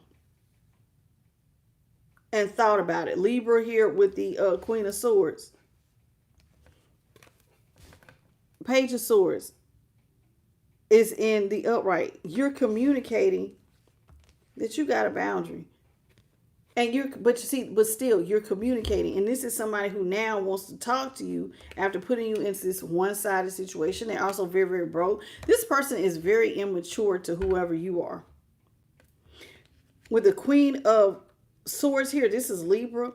and thought about it. Libra here with the Queen of Swords. Page of Swords is in the upright. You're communicating that you got a boundary. And but still you're communicating. And this is somebody who now wants to talk to you after putting you into this one-sided situation. They're also very, very broke. This person is very immature to whoever you are. With the Queen of Swords here, this is Libra.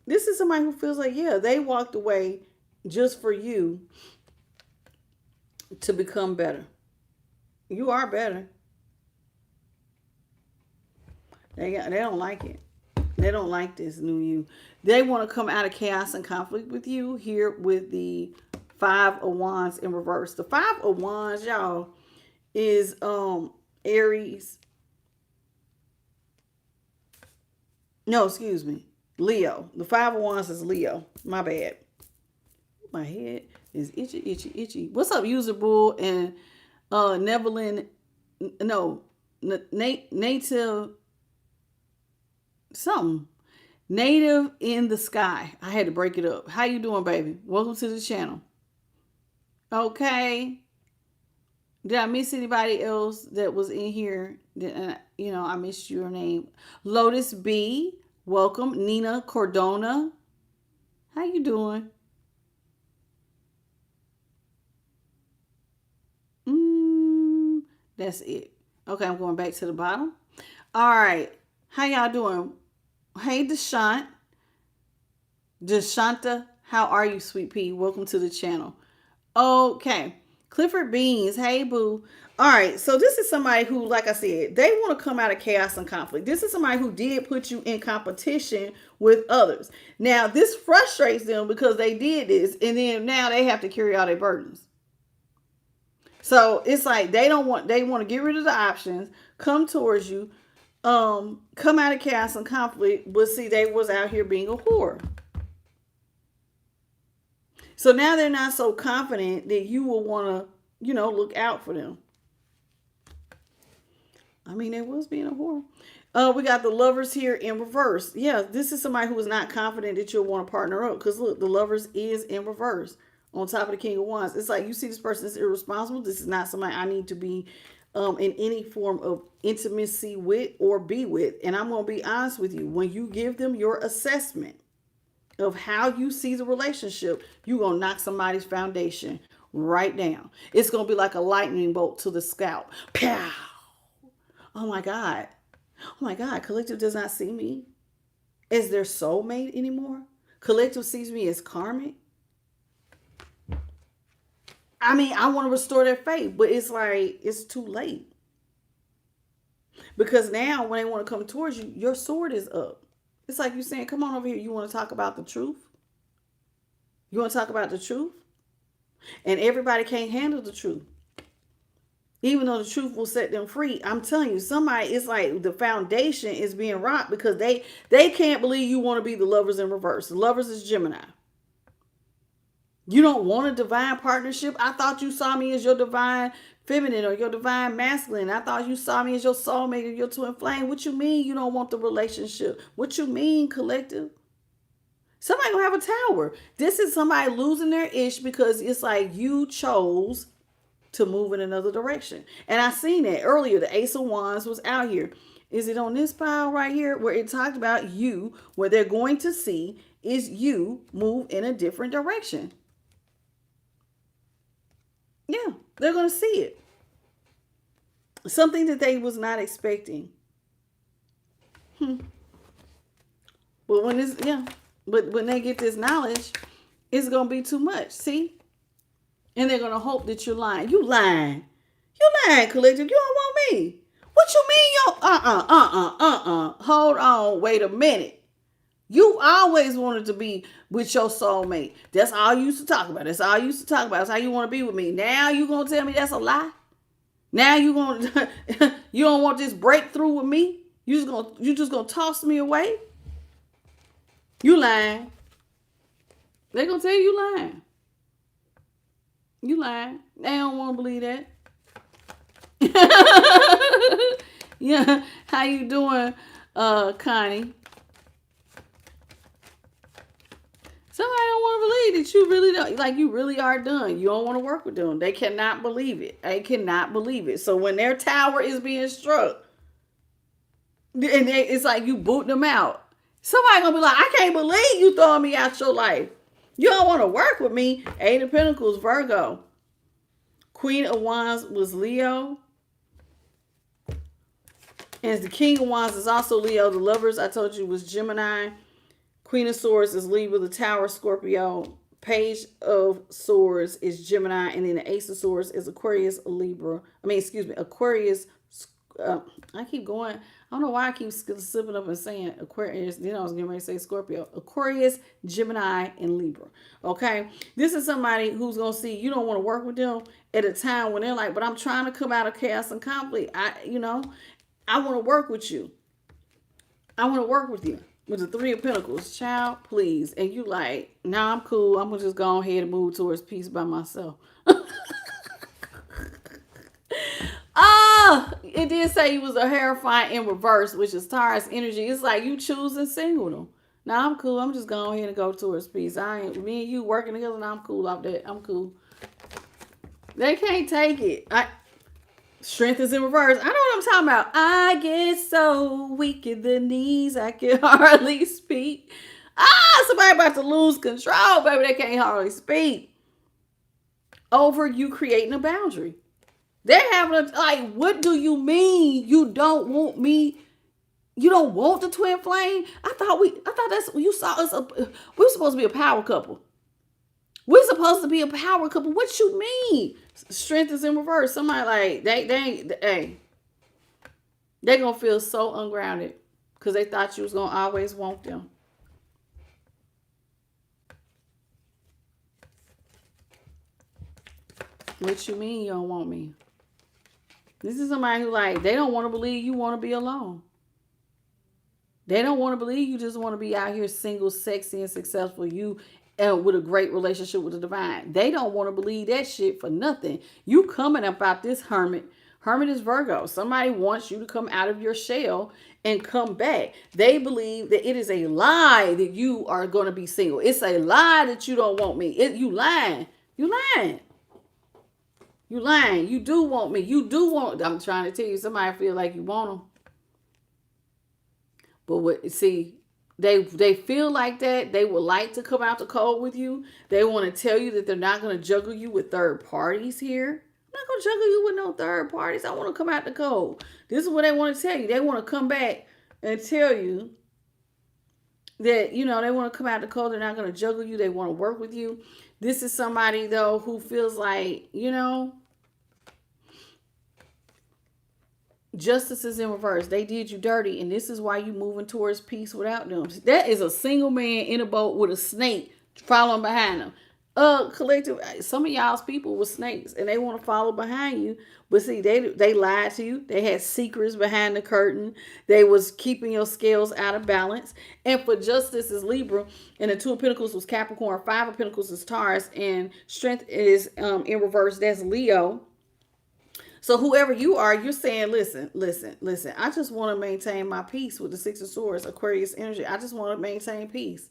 This is somebody who feels like, yeah, they walked away just for you to become better. You are better. They don't like it. They don't like this new you. They want to come out of chaos and conflict with you here with the Five of Wands in reverse. The Five of Wands, y'all, is Aries. No, excuse me. Leo. The Five of Wands is Leo. My bad. My head is itchy, itchy, itchy. What's up, User Bull and Neverland? No, native something. Native in the Sky. I had to break it up. How you doing, baby? Welcome to the channel. Okay. Did I miss anybody else that was in here? I missed your name. Lotus B. Welcome. Nina Cordona. How you doing? That's it. Okay, I'm going back to the bottom. All right. How y'all doing? Hey, Deshanta, how are you, sweet pea? Welcome to the channel. Okay. Clifford Beans, hey, boo. All right, so this is somebody who, like I said, they want to come out of chaos and conflict. This is somebody who did put you in competition with others. Now, this frustrates them because they did this, and then now they have to carry all their burdens. So it's like they want to get rid of the options, come towards you, come out of chaos and conflict, but see, they was out here being a whore. So now they're not so confident that you will want to, look out for them. I mean, they was being a whore. We got the Lovers here in reverse. Yeah, this is somebody who is not confident that you'll want to partner up. Because look, the Lovers is in reverse on top of the King of Wands. It's like you see this person is irresponsible. This is not somebody I need to be in any form of intimacy with or be with. And I'm going to be honest with you. When you give them your assessment of how you see the relationship, you're going to knock somebody's foundation right down. It's going to be like a lightning bolt to the scalp. Pow! Oh my God. Oh my God. Collective does not see me as their soulmate anymore. Collective sees me as karmic. I mean, I want to restore their faith, but it's like, it's too late. Because now when they want to come towards you, your sword is up. It's like you saying, come on over here. You want to talk about the truth? You want to talk about the truth? And everybody can't handle the truth. Even though the truth will set them free. I'm telling you, somebody, it's like the foundation is being rocked because they can't believe you want to be the Lovers in reverse. The Lovers is Gemini. You don't want a divine partnership. I thought you saw me as your divine feminine or your divine masculine. I thought you saw me as your soulmate or your twin flame. What you mean you don't want the relationship? What you mean, collective? Somebody gonna have a tower. This is somebody losing their ish because it's like you chose to move in another direction. And I seen that earlier. The Ace of Wands was out here. Is it on this pile right here where it talked about you, where they're going to see is you move in a different direction? Yeah, they're going to see it. Something that they was not expecting. But when they get this knowledge, it's going to be too much. See? And they're going to hope that you're lying. You lying. You lying, collective. You don't want me. What you mean? Hold on. Wait a minute. You always wanted to be with your soulmate. That's all you used to talk about. That's all you used to talk about. That's how you want to be with me. Now you going to tell me that's a lie? Now you going to, you don't want this breakthrough with me? You just going to toss me away? You lying. They're going to tell you lying. You lying. They don't want to believe that. Yeah. How you doing, Connie? Somebody don't want to believe that you really don't, like, you really are done. You don't want to work with them. They cannot believe it. They cannot believe it. So when their tower is being struck, and it's like you boot them out, somebody gonna be like, I can't believe you throwing me out your life. You don't want to work with me. Eight of Pentacles, Virgo. Queen of Wands was Leo. And the King of Wands is also Leo. The Lovers, I told you, was Gemini. Queen of Swords is Libra. The Tower, Scorpio. Page of Swords is Gemini. And then the Ace of Swords is Aquarius, Libra. Aquarius. I keep going. I don't know why I keep slipping up and saying Aquarius. Then I was getting ready to say Scorpio. Aquarius, Gemini, and Libra. Okay? This is somebody who's going to see you don't want to work with them at a time when they're like, but I'm trying to come out of chaos and conflict. I want to work with you. I want to work with you. With the Three of Pentacles. Child, please. And you like, nah, I'm cool. I'm going to just go ahead and move towards peace by myself. It did say he was a Hierophant in reverse, which is Taurus energy. It's like you choosing single. Now I'm cool. I'm just going ahead and go towards peace. Me and you working together. Now I'm cool off that. I'm cool. They can't take it. Strength is in reverse. I know what I'm talking about. I get so weak in the knees, I can hardly speak. Somebody about to lose control, baby. They can't hardly speak. Over you creating a boundary. They're having like, what do you mean you don't want me? You don't want the twin flame? I thought that's you saw us. We're supposed to be a power couple. We're supposed to be a power couple. What you mean? Strength is in reverse. Somebody like they're gonna feel so ungrounded because they thought you was gonna always want them. What you mean you don't want me? This is somebody who like, they don't want to believe you want to be alone. They don't want to believe you just want to be out here single, sexy, and successful. You with a great relationship with the divine. They don't want to believe that shit for nothing. You coming about this hermit. Hermit is Virgo. Somebody wants you to come out of your shell and come back. They believe that it is a lie that you are going to be single. It's a lie that you don't want me. You lying. You lying. You lying. You do want me. You do want. I'm trying to tell you, somebody feel like you want them. But they feel like that. They would like to come out the cold with you. They want to tell you that they're not going to juggle you with third parties here. I'm not going to juggle you with no third parties. I want to come out the cold. This is what they want to tell you. They want to come back and tell you that, they want to come out the cold. They're not going to juggle you. They want to work with you. This is somebody, though, who feels like, justice is in reverse. They did you dirty, and this is why you moving towards peace without them. That is a single man in a boat with a snake following behind them. Collective, some of y'all's people were snakes, and they want to follow behind you. But see, they lied to you. They had secrets behind the curtain. They was keeping your scales out of balance. And for justice is Libra, and the Two of Pentacles was Capricorn. Five of Pentacles is Taurus, and strength is in reverse. That's Leo. So whoever you are, you're saying, listen. I just want to maintain my peace with the Six of Swords, Aquarius energy. I just want to maintain peace.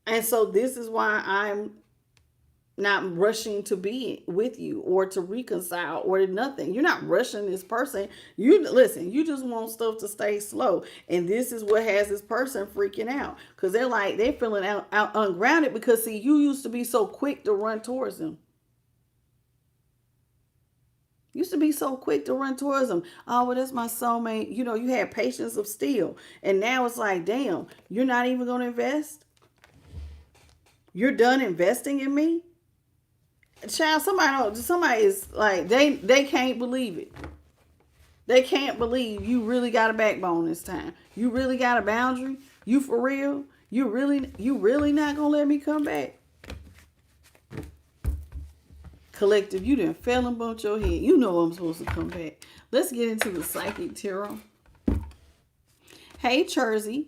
And so this is why I'm not rushing to be with you or to reconcile or to nothing. You're not rushing this person. You just want stuff to stay slow. And this is what has this person freaking out. Because they're feeling out ungrounded because, see, you used to be so quick to run towards them. Used to be so quick to run towards them. Oh, well, that's my soulmate. You had patience of steel. And now it's like, damn, you're not even going to invest? You're done investing in me? Child, somebody is like, they can't believe it. They can't believe you really got a backbone this time. You really got a boundary? You for real? You really not going to let me come back? Collective, you done fell and bumped your head. You know I'm supposed to come back. Let's get into the Psychic Tarot. Hey, Jersey.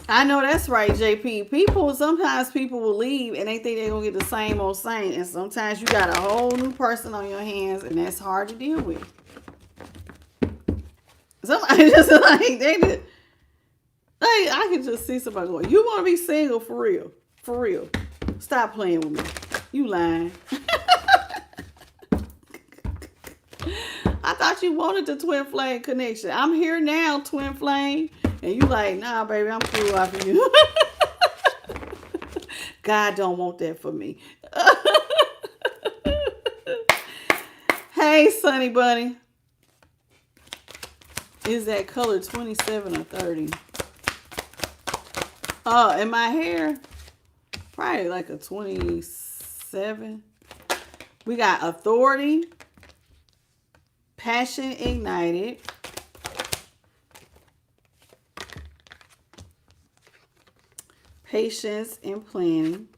I know that's right, JP. Sometimes people will leave and they think they're going to get the same old same. And sometimes you got a whole new person on your hands and that's hard to deal with. Somebody just like, they just, I can just see somebody going, you want to be single for real? For real. Stop playing with me. You lying. I thought you wanted the twin flame connection. I'm here now, twin flame. And you like, nah, baby, I'm through off of you. God don't want that for me. Hey, Sunny Bunny. Is that color 27 or 30? Oh, and my hair, probably like a 27. We got authority, passion ignited, patience and planning,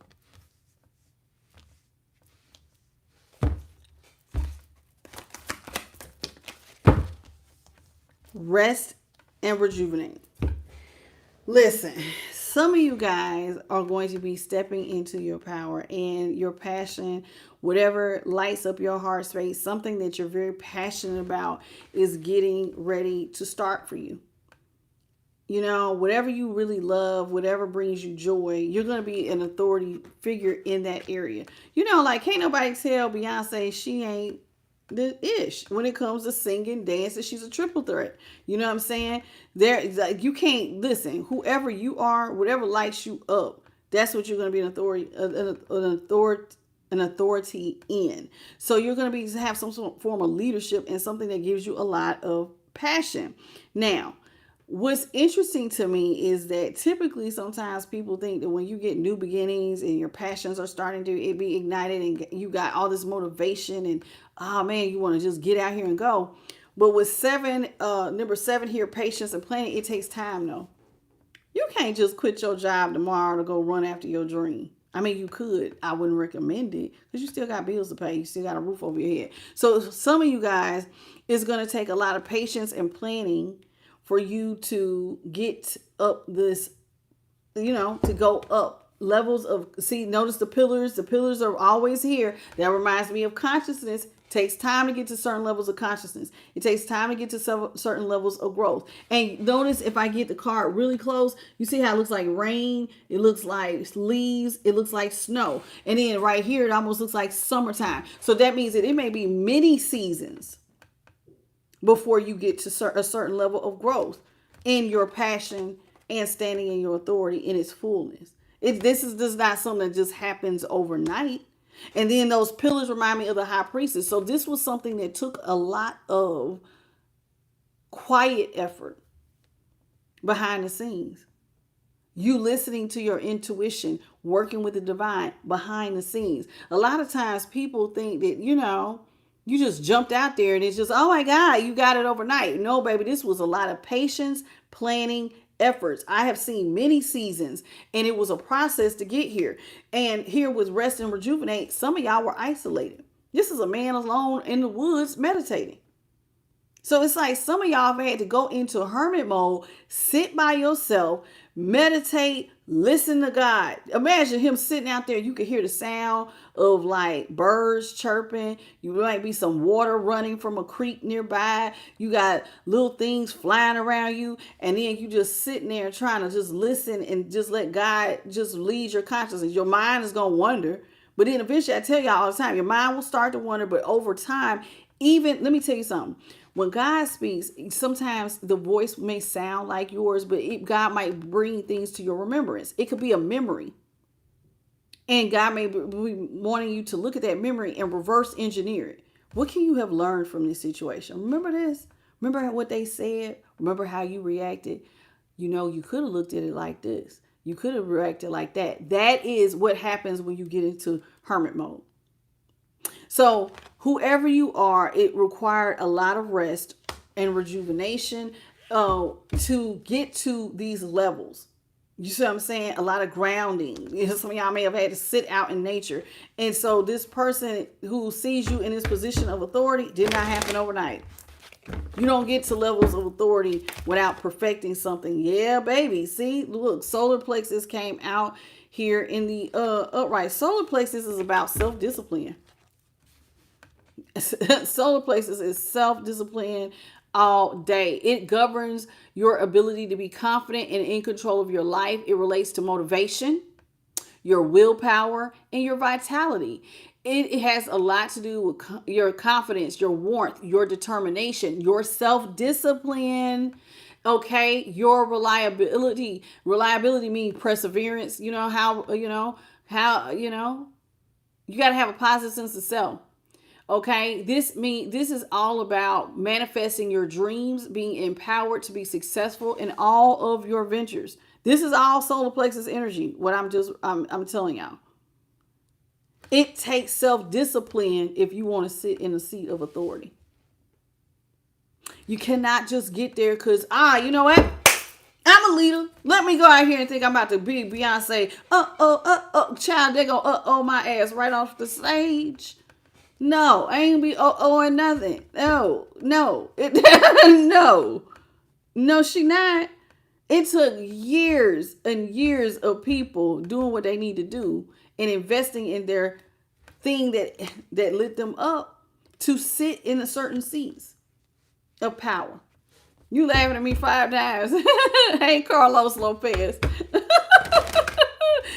rest and rejuvenate. Listen, some of you guys are going to be stepping into your power and your passion, whatever lights up your heart space, something that you're very passionate about is getting ready to start for you. You know, whatever you really love, whatever brings you joy, you're going to be an authority figure in that area. You know, like can't nobody tell Beyonce she ain't the ish when it comes to singing, dancing. She's a triple threat. You know what I'm saying? There, like, you can't listen. Whoever you are, whatever lights you up, that's what you're going to be an authority in. So you're going to be have some form of leadership and something that gives you a lot of passion. Now, what's interesting to me is that typically sometimes people think that when you get new beginnings and your passions are starting to be ignited and you got all this motivation and, oh man, you want to just get out here and go. But with number 7 here, patience and planning, it takes time though. You can't just quit your job tomorrow to go run after your dream. I mean, you could. I wouldn't recommend it because you still got bills to pay. You still got a roof over your head. So some of you guys, it's going to take a lot of patience and planning for you to get up this, you know, to go up levels of, see, notice the pillars are always here. That reminds me of consciousness. It takes time to get to certain levels of consciousness. It takes time to get to certain levels of growth. And notice if I get the card really close, you see how it looks like rain, it looks like leaves, it looks like snow. And then right here, it almost looks like summertime. So that means that it may be many seasons before you get to a certain level of growth in your passion and standing in your authority in its fullness. This is not something that just happens overnight. And then those pillars remind me of the high priestess. So this was something that took a lot of quiet effort behind the scenes. You listening to your intuition, working with the divine behind the scenes. A lot of times people think that, you know, you just jumped out there and it's just, oh my God, you got it overnight. No, baby, this was a lot of patience, planning, efforts. I have seen many seasons and it was a process to get here. And here with rest and rejuvenate, some of y'all were isolated. This is a man alone in the woods meditating. So it's like some of y'all have had to go into hermit mode, sit by yourself, meditate, listen to God. Imagine him sitting out there. You could hear the sound of like birds chirping. You might be some water running from a creek nearby. You got little things flying around you. And then you just sitting there trying to just listen and just let God just lead your consciousness. Your mind is going to wander. But then eventually, I tell y'all all the time, your mind will start to wander. But over time, even, let me tell you something. When God speaks, sometimes the voice may sound like yours, but God might bring things to your remembrance. It could be a memory. And God may be wanting you to look at that memory and reverse engineer it. What can you have learned from this situation? Remember this? Remember what they said? Remember how you reacted? You know, you could have looked at it like this. You could have reacted like that. That is what happens when you get into hermit mode. So whoever you are, it required a lot of rest and rejuvenation to get to these levels. You see what I'm saying? A lot of grounding. You know, some of y'all may have had to sit out in nature. And so this person who sees you in this position of authority did not happen overnight. You don't get to levels of authority without perfecting something. Yeah, baby. See, look, solar plexus came out here in the upright. Solar plexus is about self-discipline. Solar plexus is self-discipline, all day. It governs your ability to be confident and in control of your life. It relates to motivation, your willpower, and your vitality. It has a lot to do with your confidence, your warmth, your determination, your self-discipline, okay, your reliability. Reliability means perseverance. You got to have a positive sense of self. Okay, this is all about manifesting your dreams, being empowered to be successful in all of your ventures. This is all solar plexus energy. What I'm telling y'all. It takes self-discipline if you want to sit in a seat of authority. You cannot just get there because, you know what? I'm a leader. Let me go out here and think I'm about to be Beyonce. Child, they're going to my ass right off the stage. No, I ain't be or nothing. No. No, she not. It took years and years of people doing what they need to do and investing in their thing that lit them up to sit in a certain seats of power. You laughing at me 5 times. Hey, Carlos Lopez.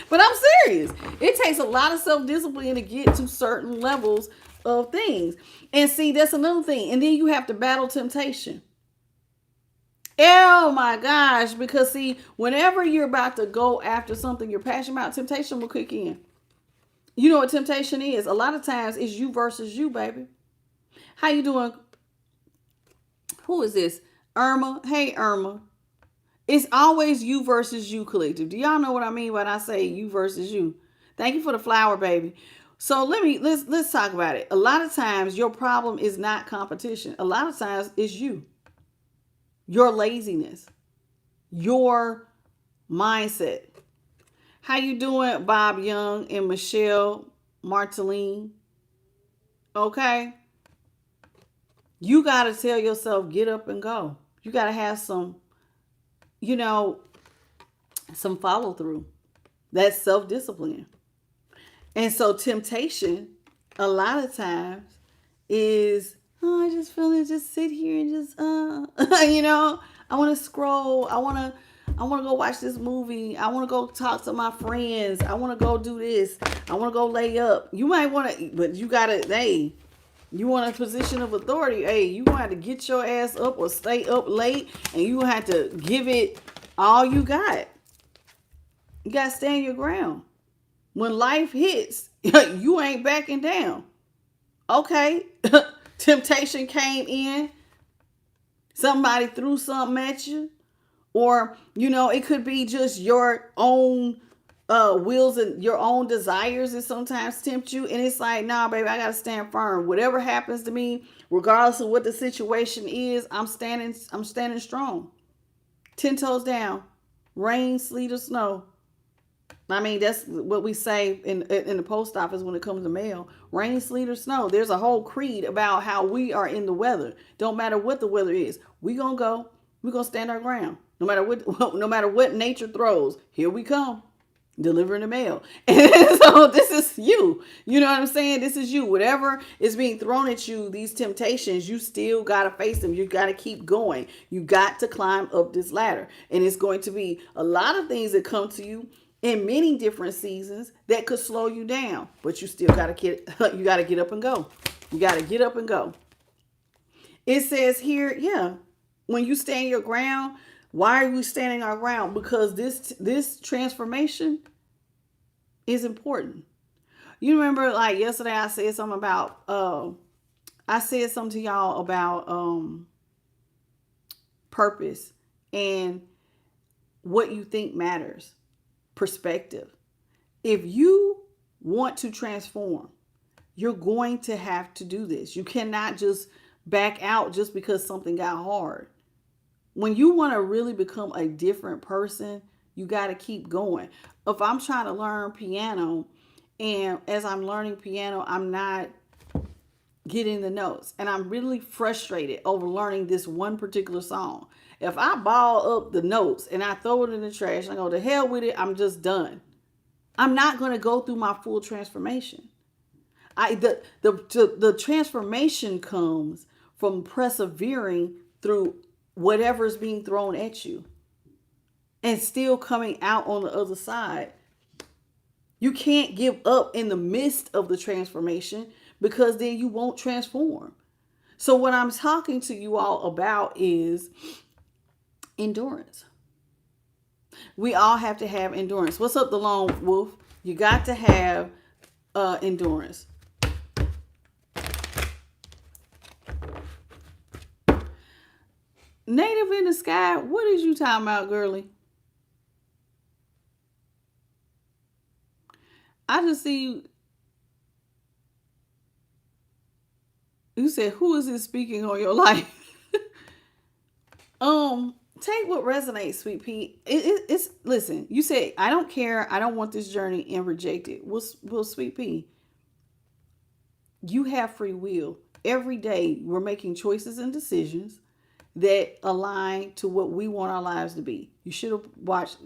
But I'm serious. It takes a lot of self-discipline to get to certain levels of things. And see, that's another thing. And then you have to battle temptation. Oh my gosh. Because see, whenever you're about to go after something you're passionate about, temptation will kick in. You know what temptation is? A lot of times it's you versus you, baby. How you doing? Who is this? Irma. Hey, Irma. It's always you versus you, collective. Do y'all know what I mean when I say you versus you? Thank you for the flower, baby. So let's talk about it. A lot of times your problem is not competition. A lot of times it's you. Your laziness. Your mindset. How you doing, Bob Young and Michelle Marteline? Okay. You got to tell yourself, get up and go. You got to have some follow through. That's self-discipline. And so temptation, a lot of times, is, I just feel to just sit here and just, I want to scroll. I want to go watch this movie. I want to go talk to my friends. I want to go do this. I want to go lay up. You might want to, but you got to, you want a position of authority. Hey, you going to have to get your ass up or stay up late, and you going to have to give it all you got. You got to stand your ground. When life hits, you ain't backing down. Okay. Temptation came in. Somebody threw something at you. Or, it could be just your own wills and your own desires that sometimes tempt you. And it's like, nah, baby, I got to stand firm. Whatever happens to me, regardless of what the situation is, I'm standing strong. 10 toes down. Rain, sleet, or snow. I mean, that's what we say in the post office when it comes to mail. Rain, sleet, or snow. There's a whole creed about how we are in the weather. Don't matter what the weather is. We're going to go. We're going to stand our ground. No matter what nature throws. Here we come. Delivering the mail. And so this is you. You know what I'm saying? This is you. Whatever is being thrown at you, these temptations, you still got to face them. You got to keep going. You got to climb up this ladder. And it's going to be a lot of things that come to you in many different seasons that could slow you down, but you still got to get up and go. You got to get up and go. It says here, when you stand your ground, why are we standing our ground? Because this transformation is important. You remember, like yesterday, I said something about, I said something to y'all about purpose and what you think matters. Perspective. If you want to transform, you're going to have to do this. You cannot just back out just because something got hard. When you want to really become a different person, you got to keep going. If I'm trying to learn piano, and as I'm learning piano, I'm not getting the notes, and I'm really frustrated over learning this one particular song. If I ball up the notes and I throw it in the trash and I go, to hell with it, I'm just done. I'm not going to go through my full transformation. The transformation comes from persevering through whatever is being thrown at you and still coming out on the other side. You can't give up in the midst of the transformation, because then you won't transform. So what I'm talking to you all about is endurance. We all have to have endurance. What's up, the lone wolf? You got to have endurance. Native in the sky, what is you talking about, girly? I just see you. You said, who is this speaking on your life? Take what resonates, sweet pea. It's listen, you say, I don't care, I don't want this journey, and reject it. Well, sweet pea, you have free will. Every day we're making choices and decisions that align to what we want our lives to be. You should have watched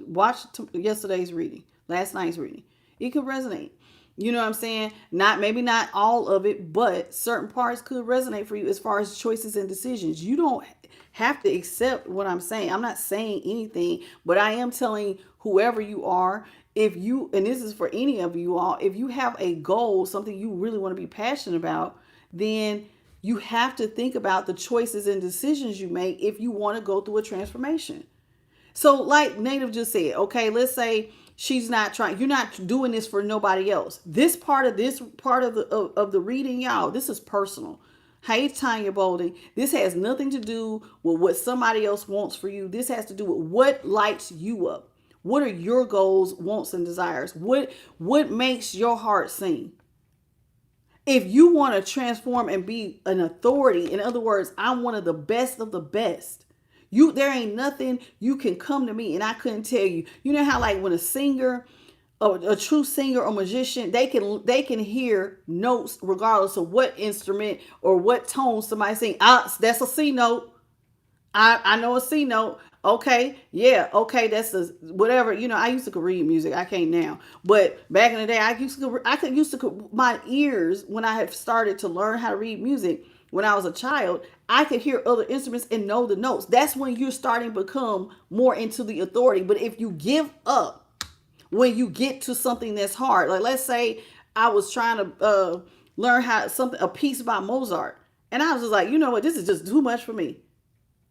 yesterday's reading, last night's reading. It could resonate. You know what I'm saying? Maybe not all of it, but certain parts could resonate for you as far as choices and decisions. You don't have to accept what I'm saying. I'm not saying anything, but I am telling whoever you are, if you, and this is for any of you all, if you have a goal, something you really want to be passionate about, then you have to think about the choices and decisions you make if you want to go through a transformation. So like Native just said, okay, let's say she's not trying, you're not doing this for nobody else. This part of the reading, y'all, this is personal. Hey, Tanya Bolden, this has nothing to do with what somebody else wants for you. This has to do with what lights you up. What are your goals, wants, and desires? What makes your heart sing? If you want to transform and be an authority, in other words, I'm one of the best of the best. There ain't nothing you can come to me and I couldn't tell you. You know how like when a singer, a true singer or magician, they can hear notes regardless of what instrument or what tone somebody sing. That's a C note. I know a C note. Okay, yeah, okay, that's the whatever. You know, I used to read music. I can't now, but back in the day, I used to my ears when I had started to learn how to read music. When I was a child, I could hear other instruments and know the notes. That's when you're starting to become more into the authority. But if you give up when you get to something that's hard, like let's say I was trying to learn a piece about Mozart, and I was just like, you know what, this is just too much for me.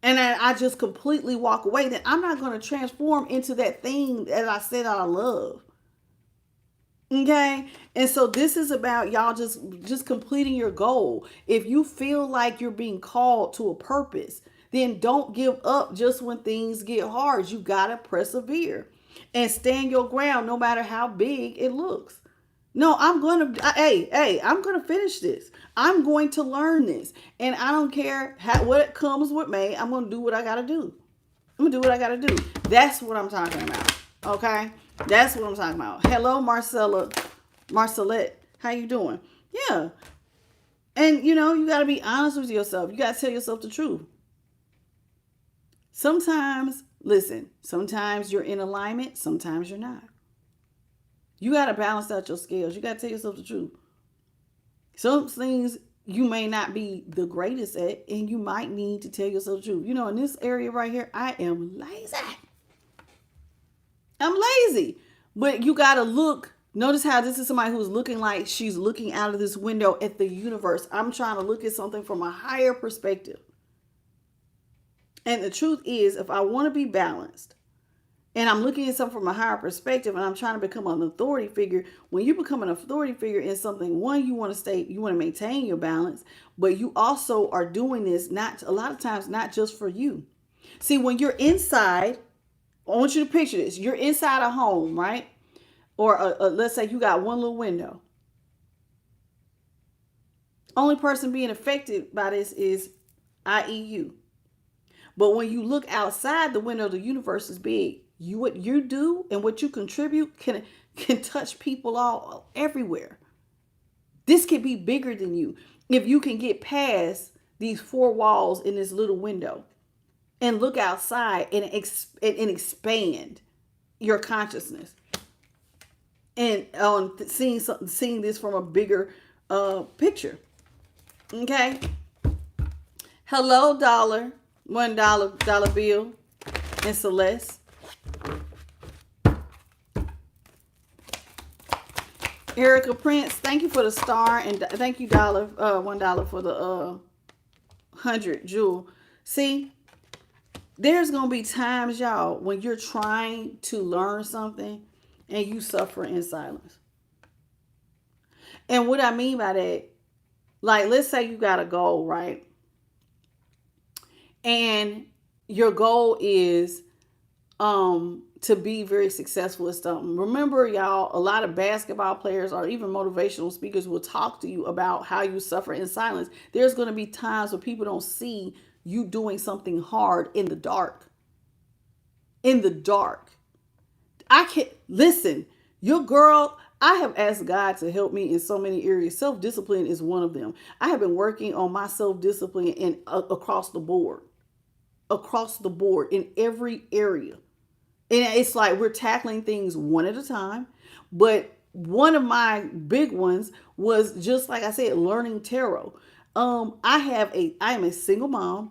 And then I just completely walk away, then I'm not going to transform into that thing that I said I love. Okay. And so this is about y'all just completing your goal. If you feel like you're being called to a purpose, then don't give up just when things get hard. You got to persevere and stand your ground no matter how big it looks. No, I'm going to finish this. I'm going to learn this. And I don't care what comes with me. I'm going to do what I got to do. I'm going to do what I got to do. That's what I'm talking about. Okay? That's what I'm talking about. Hello, Marcellette. How you doing? Yeah. And, you know, you got to be honest with yourself. You got to tell yourself the truth. Sometimes you're in alignment. Sometimes you're not. You got to balance out your scales. You got to tell yourself the truth. Some things you may not be the greatest at, and you might need to tell yourself the truth. You know, in this area right here, I am lazy. I'm lazy. But you got to look. Notice how this is somebody who's looking like she's looking out of this window at the universe. I'm trying to look at something from a higher perspective. And the truth is, if I want to be balanced, and I'm looking at something from a higher perspective, and I'm trying to become an authority figure. When you become an authority figure in something, one, you want to maintain your balance, but you also are doing this a lot of times, not just for you. See, when you're inside, I want you to picture this. You're inside a home, right? Or let's say you got one little window. Only person being affected by this is i.e. you. But when you look outside the window, the universe is big. What you do and what you contribute can touch people all everywhere. This could be bigger than you if you can get past these four walls in this little window and look outside and expand your consciousness and seeing this from a bigger picture. Okay. Hello, Dollar. $1 bill and Celeste. Erica Prince, thank you for the star, and thank you $1 for the 100 jewel. See, there's gonna be times, y'all, when you're trying to learn something and you suffer in silence. And what I mean by that, like, let's say you got a goal, right? And your goal is to be very successful at something. Remember, y'all, a lot of basketball players or even motivational speakers will talk to you about how you suffer in silence. There's going to be times where people don't see you doing something hard in the dark. In the dark. I can't listen. Your girl, I have asked God to help me in so many areas. Self-discipline is one of them. I have been working on my self-discipline in across the board. Across the board in every area. And it's like we're tackling things one at a time. But one of my big ones was, just like I said, learning tarot. I am a single mom,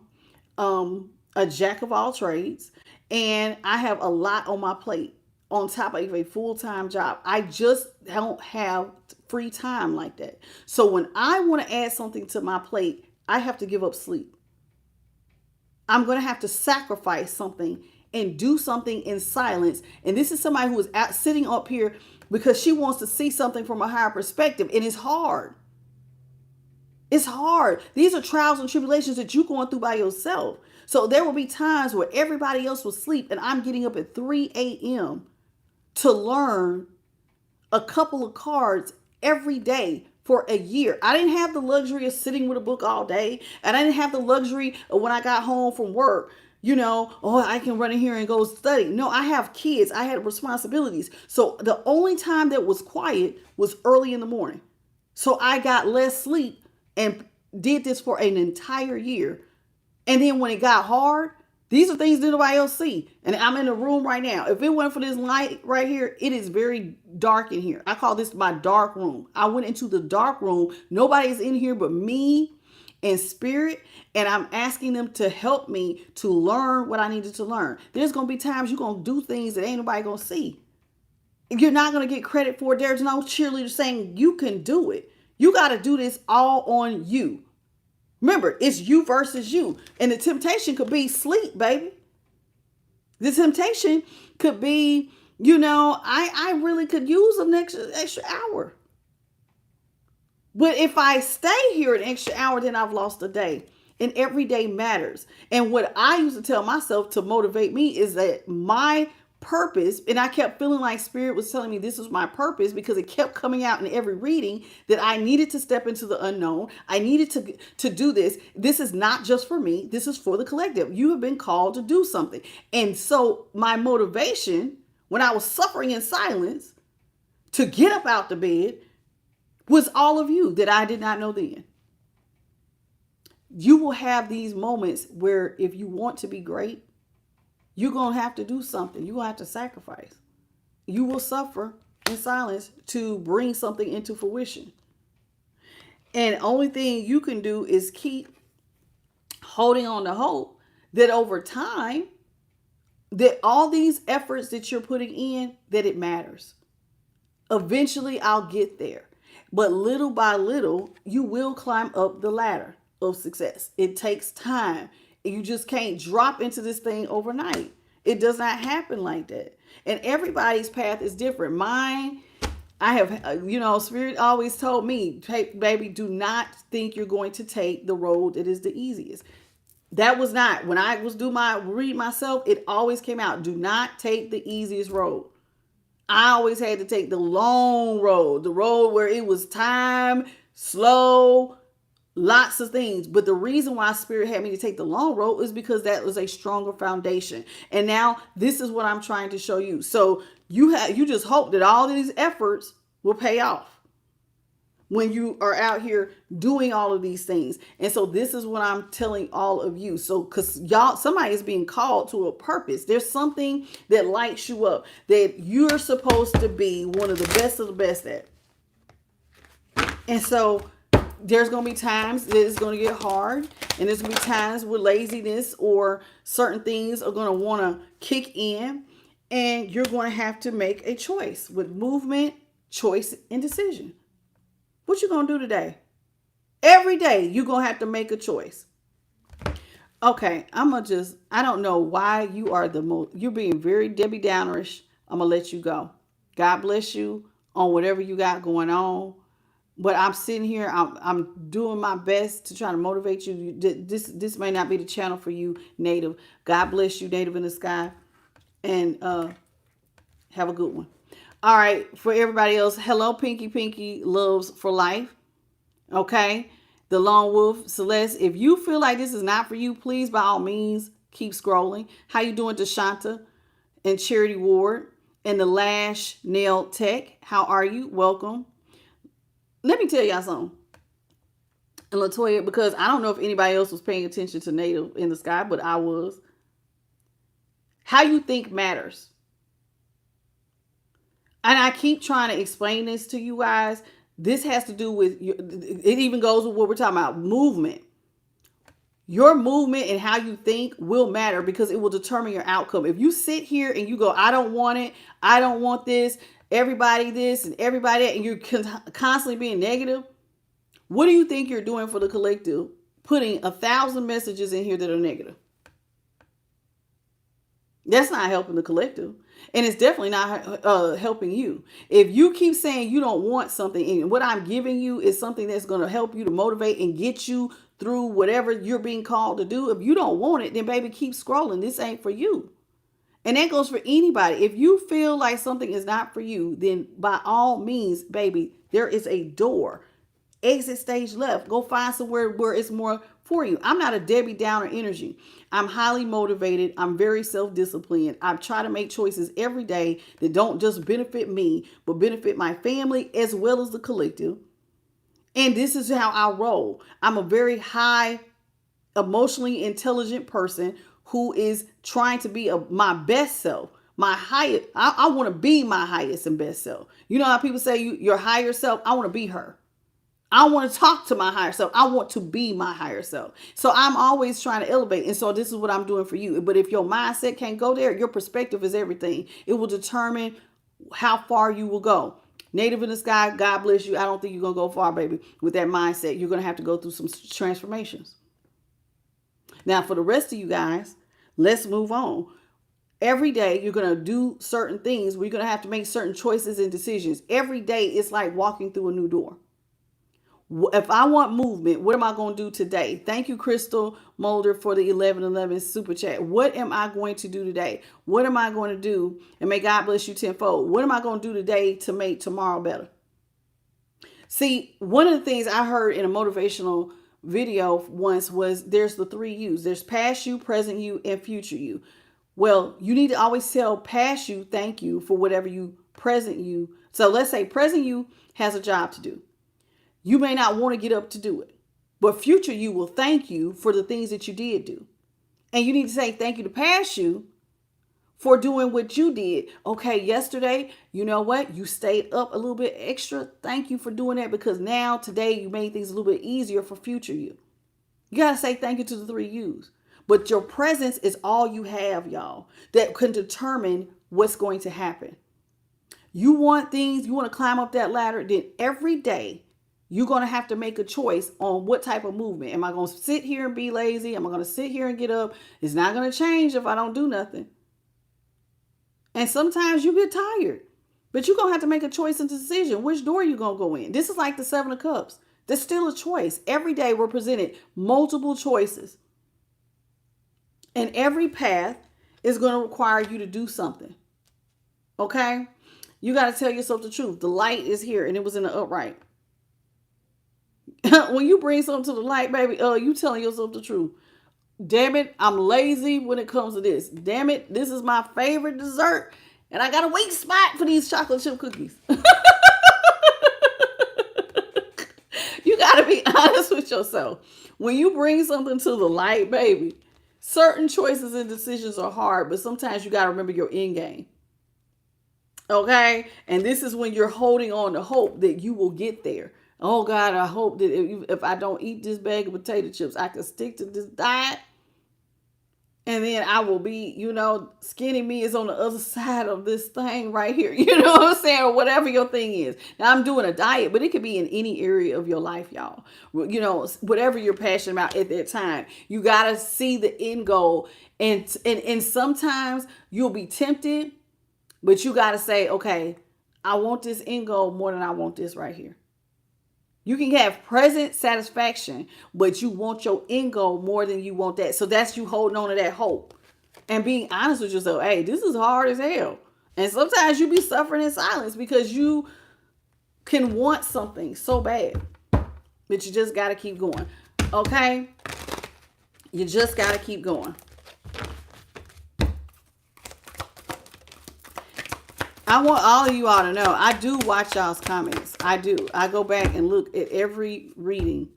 a jack of all trades, and I have a lot on my plate on top of a full-time job. I just don't have free time like that. So when I want to add something to my plate, I have to give up sleep. I'm going to have to sacrifice something and do something in silence. And this is somebody who is sitting up here because she wants to see something from a higher perspective. And it's hard. It's hard. These are trials and tribulations that you're going through by yourself. So there will be times where everybody else will sleep and I'm getting up at 3 a.m. to learn a couple of cards every day for a year. I didn't have the luxury of sitting with a book all day. And I didn't have the luxury of when I got home from work, I can run in here and go study. No, I have kids. I had responsibilities. So the only time that was quiet was early in the morning. So I got less sleep and did this for an entire year. And then when it got hard, these are things that nobody else see. And I'm in a room right now. If it weren't for this light right here, it is very dark in here. I call this my dark room. I went into the dark room. Nobody's in here but me and spirit. And I'm asking them to help me to learn what I needed to learn. There's going to be times you're going to do things that ain't nobody going to see. You're not going to get credit for it. There's no cheerleader saying you can do it. You got to do this all on you. Remember, it's you versus you. And the temptation could be sleep, baby. The temptation could be, I really could use an extra hour. But if I stay here an extra hour, then I've lost a day. And every day matters. And what I used to tell myself to motivate me is that my purpose, and I kept feeling like Spirit was telling me this was my purpose because it kept coming out in every reading that I needed to step into the unknown. I needed to do this. This is not just for me. This is for the collective. You have been called to do something. And so my motivation when I was suffering in silence to get up out the bed was all of you that I did not know then. You will have these moments where if you want to be great, you're going to have to do something. You're going to have to sacrifice. You will suffer in silence to bring something into fruition. And only thing you can do is keep holding on to hope that over time, that all these efforts that you're putting in, that it matters. Eventually, I'll get there. But little by little, you will climb up the ladder of success. It takes time. You just can't drop into this thing overnight. It does not happen like that. And everybody's path is different. Mine, I have, Spirit always told me, hey, baby, do not think you're going to take the road that is the easiest. That was not, when I was read myself, it always came out, do not take the easiest road. I always had to take the long road, the road where it was time, slow, lots of things. But the reason why Spirit had me to take the long road is because that was a stronger foundation. And now this is what I'm trying to show you. So you just hope that all these efforts will pay off when you are out here doing all of these things. And so this is what I'm telling all of you. So because somebody is being called to a purpose. There's something that lights you up that you're supposed to be one of the best at. And so There's going to be times that it's going to get hard, and there's going to be times where laziness or certain things are going to want to kick in, and you're going to have to make a choice with movement, choice, and decision. What you going to do today? Every day you're going to have to make a choice. Okay, I don't know why you are you're being very Debbie Downerish. I'm going to let you go. God bless you on whatever you got going on. But I'm sitting here, I'm doing my best to try to motivate you. This may not be the channel for you, Native. God bless you, Native in the Sky. And have a good one. All right, for everybody else, hello, Pinky Loves for Life. Okay, the Lone Wolf, Celeste. If you feel like this is not for you, please, by all means, keep scrolling. How you doing, Deshanta and Charity Ward and the Lash Nail Tech? How are you? Welcome. Let me tell y'all something. And Latoya, because I don't know if anybody else was paying attention to Native in the Sky, but I was. How you think matters. And I keep trying to explain this to you guys. This has to do with, it even goes with what we're talking about, movement. Your movement and how you think will matter because it will determine your outcome. If you sit here and you go, I don't want it, I don't want this, everybody this and everybody that, and you're constantly being negative, what do you think you're doing for the collective? Putting 1,000 messages in here that are negative. That's not helping the collective. And it's definitely not helping you. If you keep saying you don't want something, and what I'm giving you is something that's going to help you to motivate and get you through whatever you're being called to do. If you don't want it, then baby, keep scrolling. This ain't for you. And that goes for anybody. If you feel like something is not for you, then by all means, baby, there is a door. Exit stage left. Go find somewhere where it's more for you. I'm not a Debbie Downer energy. I'm highly motivated. I'm very self-disciplined. I try to make choices every day that don't just benefit me, but benefit my family as well as the collective. And this is how I roll. I'm a very high, emotionally intelligent person who is trying to be my best self. My highest. I want to be my highest and best self. You know how people say your higher self? I want to be her. I want to talk to my higher self. I want to be my higher self. So I'm always trying to elevate. And so this is what I'm doing for you. But if your mindset can't go there, your perspective is everything. It will determine how far you will go. Native in the Sky, God bless you. I don't think you're going to go far, baby. With that mindset, you're going to have to go through some transformations. Now, for the rest of you guys, let's move on. Every day, you're going to do certain things where you're going to have to make certain choices and decisions. Every day, it's like walking through a new door. If I want movement, what am I going to do today? Thank you, Crystal Mulder, for the 1111 super chat. What am I going to do today? What am I going to do? And may God bless you tenfold. What am I going to do today to make tomorrow better? See, one of the things I heard in a motivational video once was there's the 3 U's. There's past you, present you, and future you. Well, you need to always tell past you thank you for whatever you present you. So let's say present you has a job to do. You may not want to get up to do it, but future you will thank you for the things that you did do. And you need to say thank you to past you for doing what you did. Okay, yesterday, you know what? You stayed up a little bit extra. Thank you for doing that because now today you made things a little bit easier for future you. You got to say thank you to the 3 U's. But your presence is all you have, y'all, that can determine what's going to happen. You want things, you want to climb up that ladder, then every day, you're going to have to make a choice on what type of movement. Am I going to sit here and be lazy? Am I going to sit here and get up? It's not going to change if I don't do nothing. And sometimes you get tired, but you're going to have to make a choice and decision. Which door you're going to go in? This is like the 7 of Cups. There's still a choice. Every day we're presented multiple choices. And every path is going to require you to do something. Okay? You got to tell yourself the truth. The light is here and it was in the upright. When you bring something to the light, baby, you telling yourself the truth. Damn it, I'm lazy when it comes to this. Damn it, this is my favorite dessert. And I got a weak spot for these chocolate chip cookies. You got to be honest with yourself. When you bring something to the light, baby, certain choices and decisions are hard, but sometimes you got to remember your end game. Okay? And this is when you're holding on to hope that you will get there. Oh God, I hope that if I don't eat this bag of potato chips, I can stick to this diet. And then I will be, skinny me is on the other side of this thing right here. You know what I'm saying? Or whatever your thing is. Now I'm doing a diet, but it could be in any area of your life, y'all. Whatever you're passionate about at that time. You got to see the end goal. And sometimes you'll be tempted, but you got to say, okay, I want this end goal more than I want this right here. You can have present satisfaction, but you want your end goal more than you want that. So that's you holding on to that hope and being honest with yourself. Hey, this is hard as hell. And sometimes you be suffering in silence because you can want something so bad, but you just got to keep going. Okay? You just got to keep going. I want all of you all to know, I do watch y'all's comments. I do. I go back and look at every reading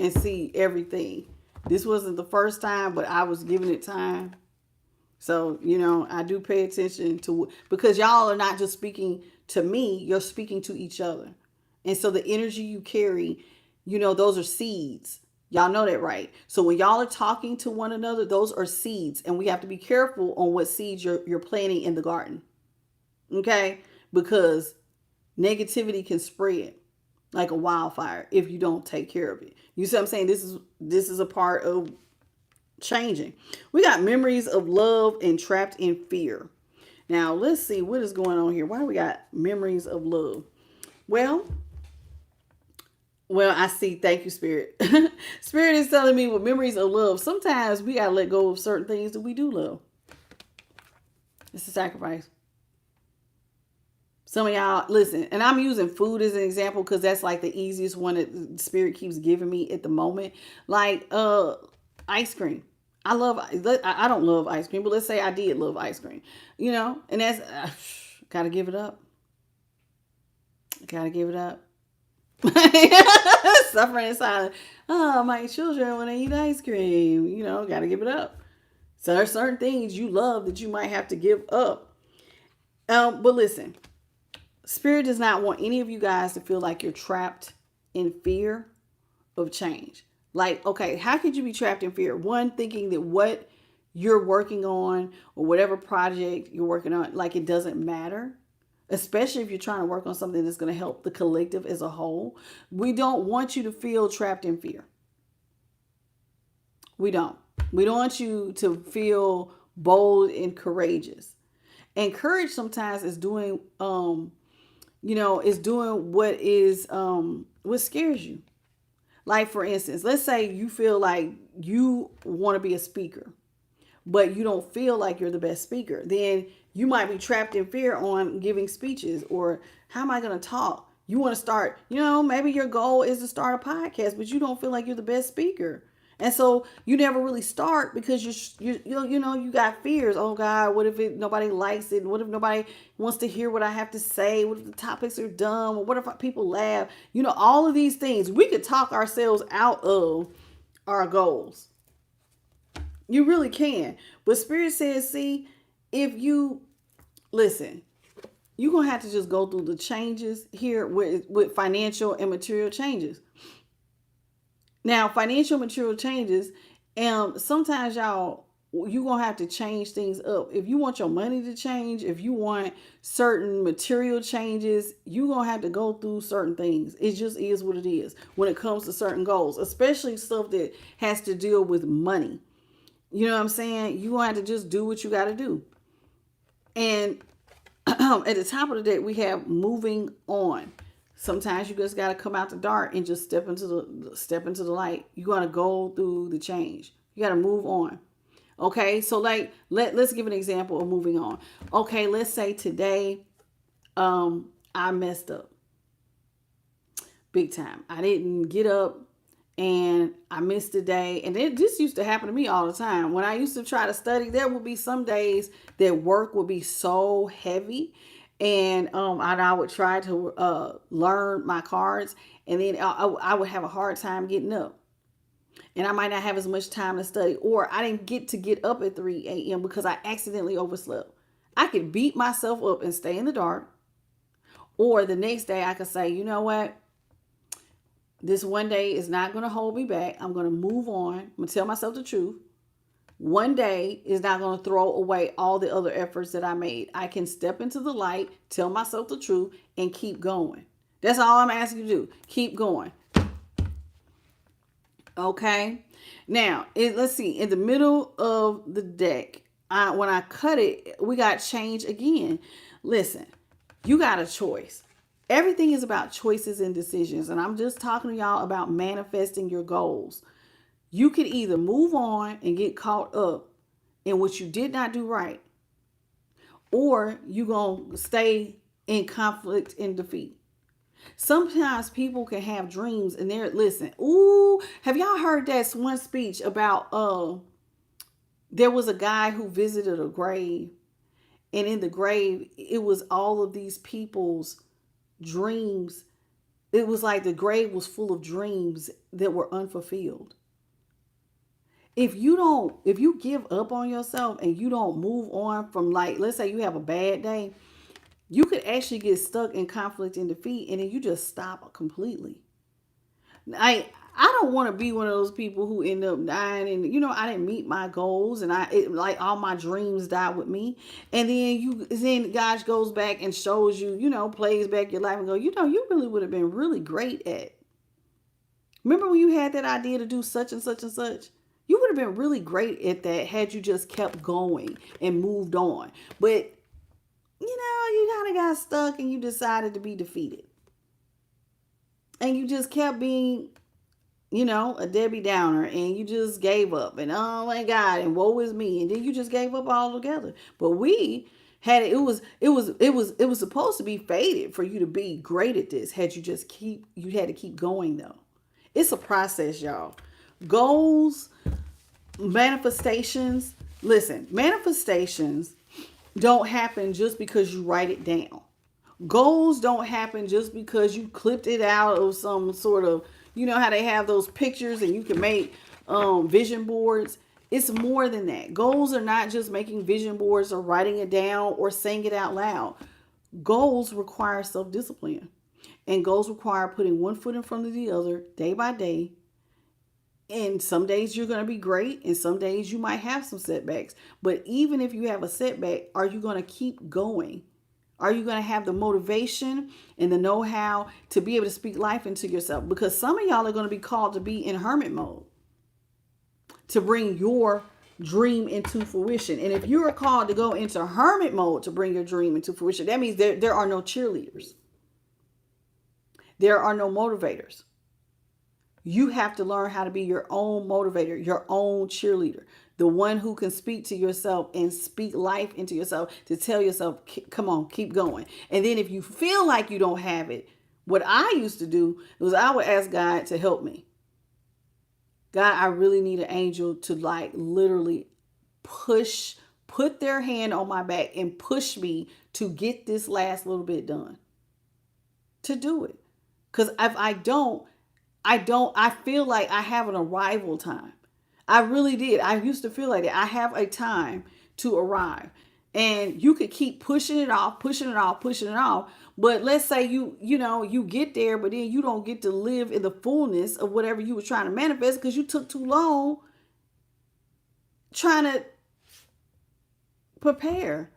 and see everything. This wasn't the first time, but I was giving it time. So, I do pay attention to, because y'all are not just speaking to me, you're speaking to each other. And so the energy you carry, those are seeds. Y'all know that, right? So when y'all are talking to one another, those are seeds. And we have to be careful on what seeds you're planting in the garden. Okay? Because negativity can spread like a wildfire if you don't take care of it. You see what I'm saying? This is a part of changing. We got memories of love and trapped in fear. Now, let's see what is going on here. Why do we got memories of love? Well, I see. Thank you, Spirit. Spirit is telling me with memories of love, sometimes we got to let go of certain things that we do love. It's a sacrifice. Some of y'all, listen, and I'm using food as an example because that's like the easiest one that Spirit keeps giving me at the moment. Like ice cream. I don't love ice cream, but let's say I did love ice cream. And that's, gotta give it up. Gotta give it up. Suffering in silence. Oh, my children want to eat ice cream. Gotta give it up. So there's certain things you love that you might have to give up. But listen. Spirit does not want any of you guys to feel like you're trapped in fear of change. Like, okay, how could you be trapped in fear? One, thinking that what you're working on or whatever project you're working on, like it doesn't matter, especially if you're trying to work on something that's going to help the collective as a whole. We don't want you to feel trapped in fear. We don't. We don't want you to feel bold and courageous. And courage sometimes is doing is doing what scares you. Like, for instance, let's say you feel like you want to be a speaker, but you don't feel like you're the best speaker. Then you might be trapped in fear on giving speeches, or how am I going to talk? You want to start, maybe your goal is to start a podcast, but you don't feel like you're the best speaker. And so you never really start because you got fears. Oh God, what if nobody likes it? What if nobody wants to hear what I have to say? What if the topics are dumb? Or what if people laugh? All of these things, we could talk ourselves out of our goals. You really can. But Spirit says, see, if you listen, you're going to have to just go through the changes here with financial and material changes. Now, financial material changes, sometimes you're going to have to change things up. If you want your money to change, if you want certain material changes, you're going to have to go through certain things. It just is what it is when it comes to certain goals, especially stuff that has to deal with money. You know what I'm saying? You're going to have to just do what you got to do. And at the top of the deck, we have moving on. Sometimes you just got to come out the dark and just step into the light. You got to go through the change. You got to move on. Okay, so like let's give an example of moving on. Okay, let's say today I messed up big time. I didn't get up and I missed a day. And this used to happen to me all the time. When I used to try to study, there would be some days that work would be so heavy. And I would try to learn my cards, and then I would have a hard time getting up. And I might not have as much time to study, or I didn't get up at 3 a.m. because I accidentally overslept. I could beat myself up and stay in the dark, or the next day I could say, you know what? This one day is not going to hold me back. I'm going to move on. I'm going to tell myself the truth. One day is not going to throw away all the other efforts that I made. I can step into the light, tell myself the truth, and keep going. That's all I'm asking you to do. Keep going. Okay. Now, let's see. In the middle of the deck, when I cut it, we got change again. Listen, you got a choice. Everything is about choices and decisions. And I'm just talking to y'all about manifesting your goals. You could either move on and get caught up in what you did not do right, or you going to stay in conflict and defeat. Sometimes people can have dreams and listen, ooh, have y'all heard that one speech about, there was a guy who visited a grave, and in the grave, it was all of these people's dreams. It was like the grave was full of dreams that were unfulfilled. If you give up on yourself and you don't move on from, like, let's say you have a bad day, you could actually get stuck in conflict and defeat, and then you just stop completely. I don't want to be one of those people who end up dying and I didn't meet my goals, and like all my dreams died with me. And then God goes back and shows you, plays back your life and go, you really would have been really great at. Remember when you had that idea to do such and such and such? You would have been really great at that had you just kept going and moved on. But you kind of got stuck and you decided to be defeated. And you just kept being, a Debbie Downer, and you just gave up, and oh my God, and woe is me. And then you just gave up altogether. But we had it was supposed to be fated for you to be great at this. You had to keep going though. It's a process, y'all. Goals, manifestations. Listen, manifestations don't happen just because you write it down. Goals don't happen just because you clipped it out of some sort of, how they have those pictures and you can make vision boards. It's more than that. Goals are not just making vision boards or writing it down or saying it out loud. Goals require self-discipline, and goals require putting one foot in front of the other day by day. And some days you're going to be great, and some days you might have some setbacks. But even if you have a setback, are you going to keep going? Are you going to have the motivation and the know-how to be able to speak life into yourself? Because some of y'all are going to be called to be in hermit mode to bring your dream into fruition. And if you are called to go into hermit mode to bring your dream into fruition, that means there are no cheerleaders. There are no motivators. You have to learn how to be your own motivator, your own cheerleader, the one who can speak to yourself and speak life into yourself to tell yourself, come on, keep going. And then if you feel like you don't have it, what I used to do was I would ask God to help me. God, I really need an angel to literally put their hand on my back and push me to get this last little bit done. To do it. Because if I don't, I feel like I have an arrival time. I really did. I used to feel like that. I have a time to arrive. And you could keep pushing it off. But let's say you get there, but then you don't get to live in the fullness of whatever you were trying to manifest because you took too long trying to prepare.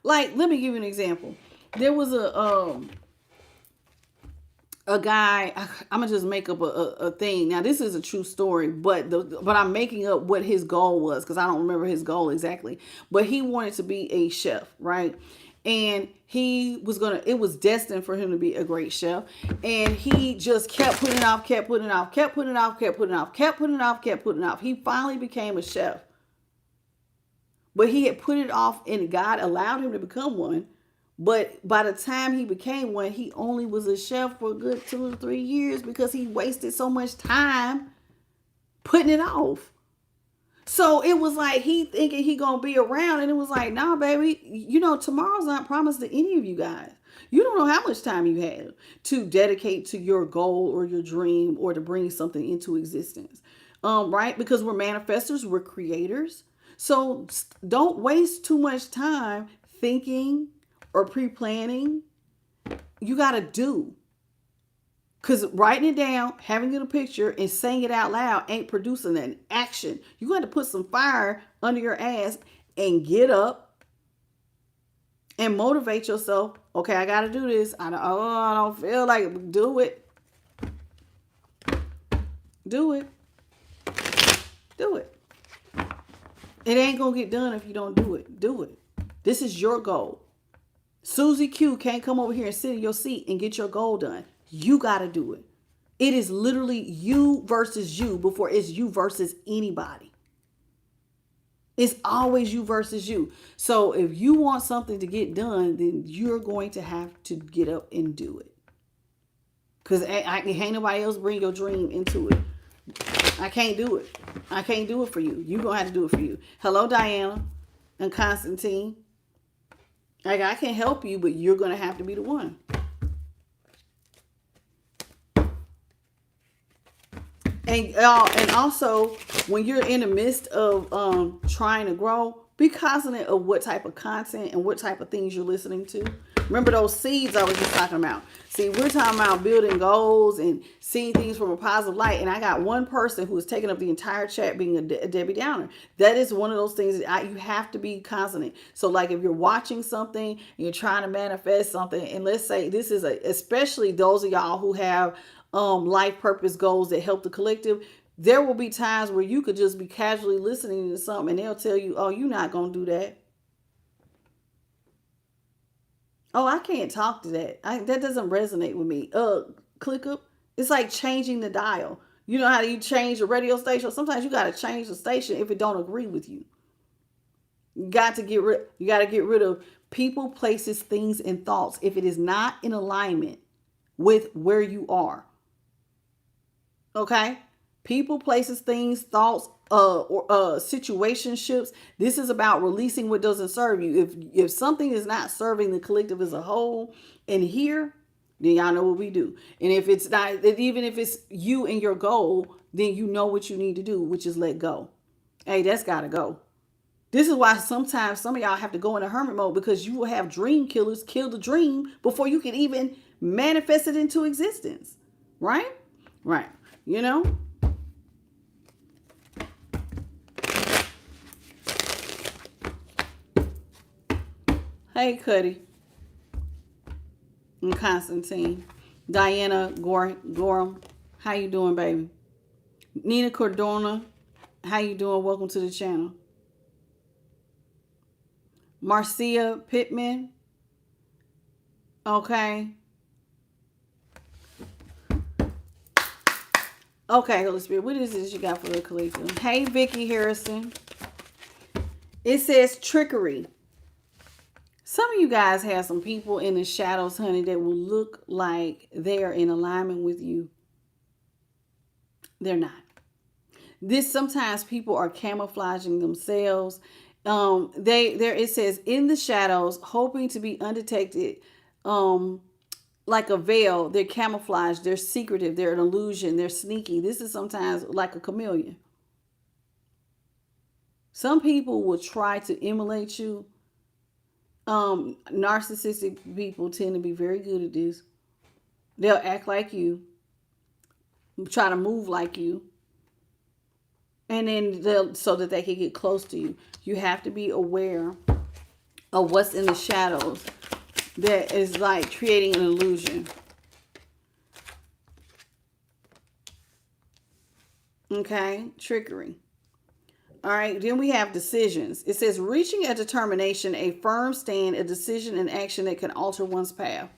Like, let me give you an example. There was a guy, I'm gonna just make up a thing. Now this is a true story, but I'm making up what his goal was because I don't remember his goal exactly. But he wanted to be a chef, right? And it was destined for him to be a great chef. And he just kept putting it off. He finally became a chef. But he had put it off, and God allowed him to become one. But by the time he became one, he only was a chef for a good 2 or 3 years because he wasted so much time putting it off. So it was like he thinking he gonna be around, and it was like, nah, baby, tomorrow's not promised to any of you guys. You don't know how much time you have to dedicate to your goal or your dream or to bring something into existence, right? Because we're manifestors, we're creators. So don't waste too much time thinking or pre-planning. You got to do. Because writing it down, having it a picture, and saying it out loud ain't producing an action. You got to put some fire under your ass and get up and motivate yourself. Okay, I got to do this. I don't feel like it. Do it. Do it. Do it. It ain't going to get done if you don't do it. Do it. This is your goal. Susie Q can't come over here and sit in your seat and get your goal done. You got to do it. It is literally you versus you before it's you versus anybody. It's always you versus you. So if you want something to get done, then you're going to have to get up and do it. Because ain't nobody else bring your dream into it. I can't do it. I can't do it for you. You're going to have to do it for you. Hello, Diana and Constantine. Like, I can help you, but you're going to have to be the one. And also, when you're in the midst of trying to grow, be cognizant of what type of content and what type of things you're listening to. Remember those seeds I was just talking about. See, we're talking about building goals and seeing things from a positive light. And I got one person who is taking up the entire chat being a Debbie Downer. That is one of those things that you have to be cognizant. So like if you're watching something and you're trying to manifest something, and let's say this is especially those of y'all who have life purpose goals that help the collective, there will be times where you could just be casually listening to something and they'll tell you, oh, you're not going to do that. Oh, I can't talk to that. That doesn't resonate with me. Click up. It's like changing the dial. You know how you change a radio station? Sometimes you got to change the station if it don't agree with you. You got to get rid of people, places, things, and thoughts if it is not in alignment with where you are. Okay? People, places, things, thoughts, situationships. This is about releasing what doesn't serve you. If something is not serving the collective as a whole and here, then y'all know what we do. And if it's not, even if it's you and your goal, then you know what you need to do, which is let go. Hey, that's got to go. This is why sometimes some of y'all have to go into hermit mode, because you will have dream killers kill the dream before you can even manifest it into existence. Right? Right. You know? Hey, Cuddy and Constantine. Diana Gorham. How you doing, baby? Nina Cordona. How you doing? Welcome to the channel. Marcia Pittman. Okay. Okay, Holy Spirit. What is this you got for the collective? Hey, Vicky Harrison. It says trickery. Some of you guys have some people in the shadows, honey, that will look like they are in alignment with you. They're not. Sometimes people are camouflaging themselves. It says in the shadows, hoping to be undetected, like a veil. They're camouflaged. They're secretive. They're an illusion. They're sneaky. This is sometimes like a chameleon. Some people will try to emulate you. Narcissistic people tend to be very good at this. They'll act like you, try to move like you, and then so that they can get close to you. You have to be aware of what's in the shadows that is like creating an illusion. Okay, trickery. All right, then we have decisions. It says reaching a determination, a firm stand, a decision, and action that can alter one's path.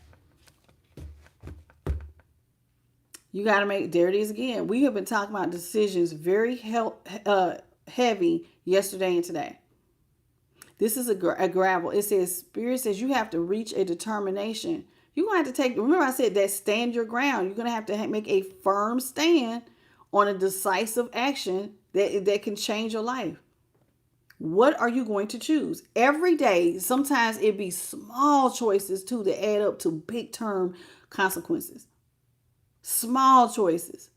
You got to make, there it is again. We have been talking about decisions very heavy yesterday and today. This is a gravel. It says, Spirit says you have to reach a determination. You're going to have to take, remember I said that stand your ground. You're going to have to make a firm stand on a decisive action that can change your life. What are you going to choose? Every day, sometimes it be small choices too that add up to big term consequences. Small choices.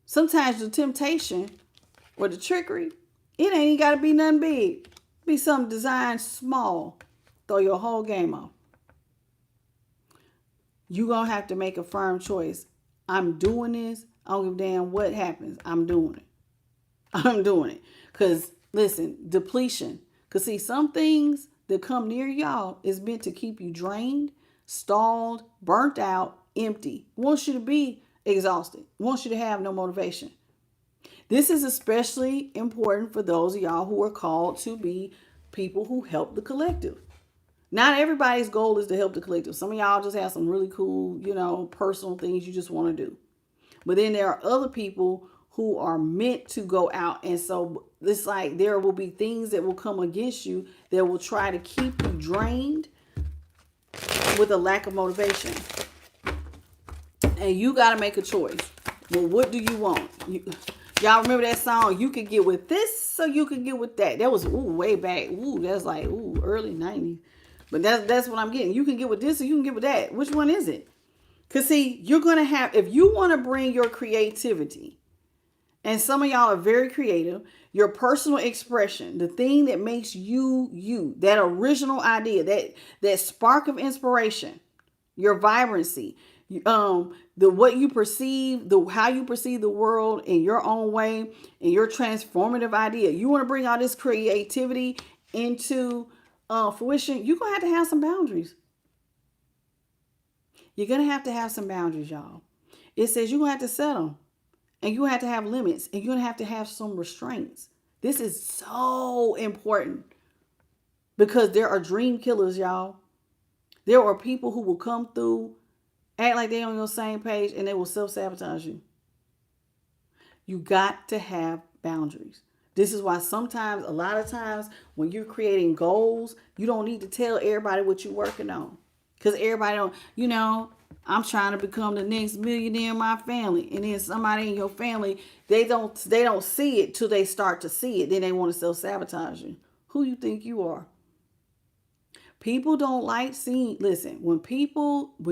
Sometimes the temptation or the trickery, it ain't got to be nothing big. Be something designed small. Throw your whole game off. You're going to have to make a firm choice. I'm doing this. I don't give a damn what happens. I'm doing it. I'm doing it. Because, listen, depletion. Because, see, some things that come near y'all is meant to keep you drained, stalled, burnt out, empty. Wants you to be exhausted. Wants you to have no motivation. This is especially important for those of y'all who are called to be people who help the collective. Not everybody's goal is to help the collective. Some of y'all just have some really cool, personal things you just want to do. But then there are other people who are meant to go out. And so it's like there will be things that will come against you that will try to keep you drained with a lack of motivation. And you got to make a choice. Well, what do you want? Y'all remember that song, You Could Get With This, so you could get with that. That was way back. That's like early 90s. But that's what I'm getting. You can get with this or you can get with that. Which one is it? Because see, you're going to have, if you want to bring your creativity, and some of y'all are very creative, your personal expression, the thing that makes you, that original idea, that spark of inspiration, your vibrancy, what you perceive, how you perceive the world in your own way, and your transformative idea. You want to bring all this creativity into fruition, you're going to have some boundaries. You're going to have some boundaries, y'all. It says you're going to have to set them. And you have to have limits. And you're going to have some restraints. This is so important. Because there are dream killers, y'all. There are people who will come through, act like they're on your same page, and they will self-sabotage you. You got to have boundaries. This is why sometimes, a lot of times, when you're creating goals, you don't need to tell everybody what you're working on. Because everybody don't, I'm trying to become the next millionaire in my family. And then somebody in your family, they don't see it till they start to see it. Then they want to self-sabotage you. Who you think you are? People don't like seeing, listen, when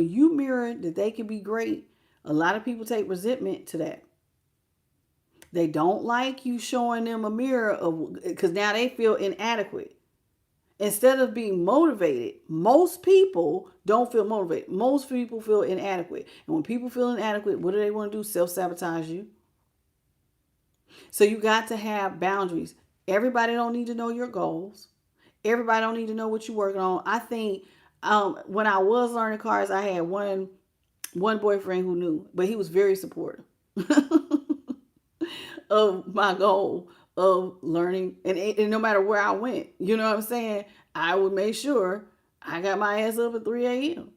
you mirror that they can be great, a lot of people take resentment to that. They don't like you showing them a mirror because now they feel inadequate. Instead of being motivated, most people don't feel motivated. Most people feel inadequate. And when people feel inadequate, what do they want to do? Self-sabotage you. So you got to have boundaries. Everybody don't need to know your goals. Everybody don't need to know what you're working on. I think when I was learning cars, I had one boyfriend who knew, but he was very supportive of my goal of learning. And no matter where I went, you know what I'm saying? I would make sure I got my ass up at 3 a.m.,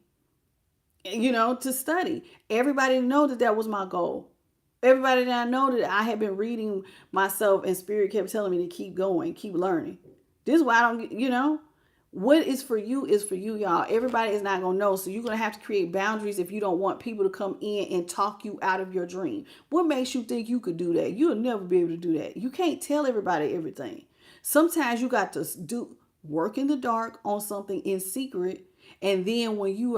to study. Everybody know that was my goal. Everybody that I know that I had been reading myself and spirit kept telling me to keep going, keep learning. This is why I don't, what is for you, y'all. Everybody is not going to know. So you're going to have to create boundaries if you don't want people to come in and talk you out of your dream. What makes you think you could do that? You'll never be able to do that. You can't tell everybody everything. Sometimes you got to work in the dark on something in secret. And then once you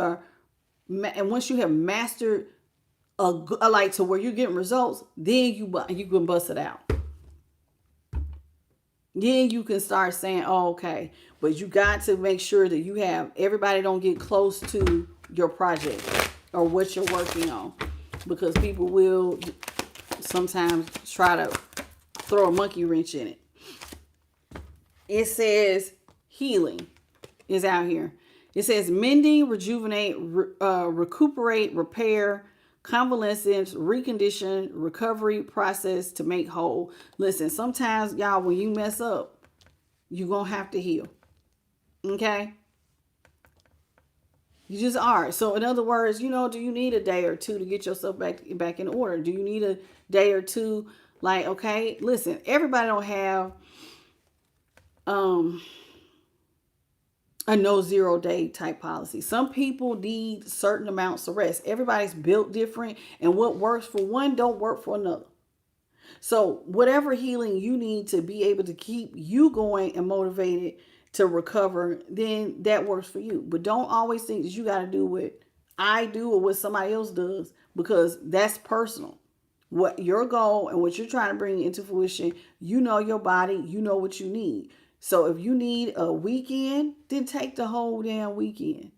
have mastered a light to where you're getting results, then you can bust it out. Then you can start saying, oh, okay, but you got to make sure that everybody don't get close to your project or what you're working on, because people will sometimes try to throw a monkey wrench in it. It says healing is out here. It says mending, rejuvenate, recuperate, repair, convalescence, recondition, recovery process to make whole. Listen, sometimes, y'all, when you mess up, you're going to have to heal. Okay? You just are. So in other words, do you need a day or two to get yourself back in order? Do you need a day or two? Like, okay, listen, everybody don't have a no 0 day type policy. Some people need certain amounts of rest. Everybody's built different, and what works for one don't work for another. So whatever healing you need to be able to keep you going and motivated to recover, then that works for you. But don't always think that you got to do what I do or what somebody else does, because that's personal. What your goal and what you're trying to bring into fruition, you know your body, you know what you need. So if you need a weekend, then take the whole damn weekend.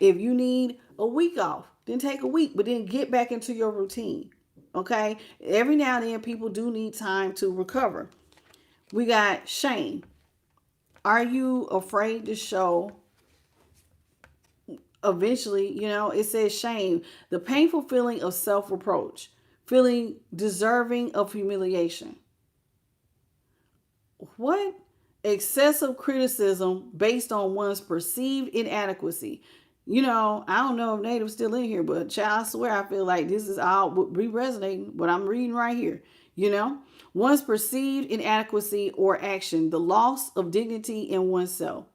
If you need a week off, Then take a week, but then get back into your routine. Okay? Every now and then people do need time to recover. We got shame. Are you afraid to show? Eventually, it says shame, the painful feeling of self-reproach, feeling deserving of humiliation. What? Excessive criticism based on one's perceived inadequacy. I don't know if Native's still in here, but child, I swear I feel like this is all be resonating what I'm reading right here. One's perceived inadequacy or action, the loss of dignity in oneself.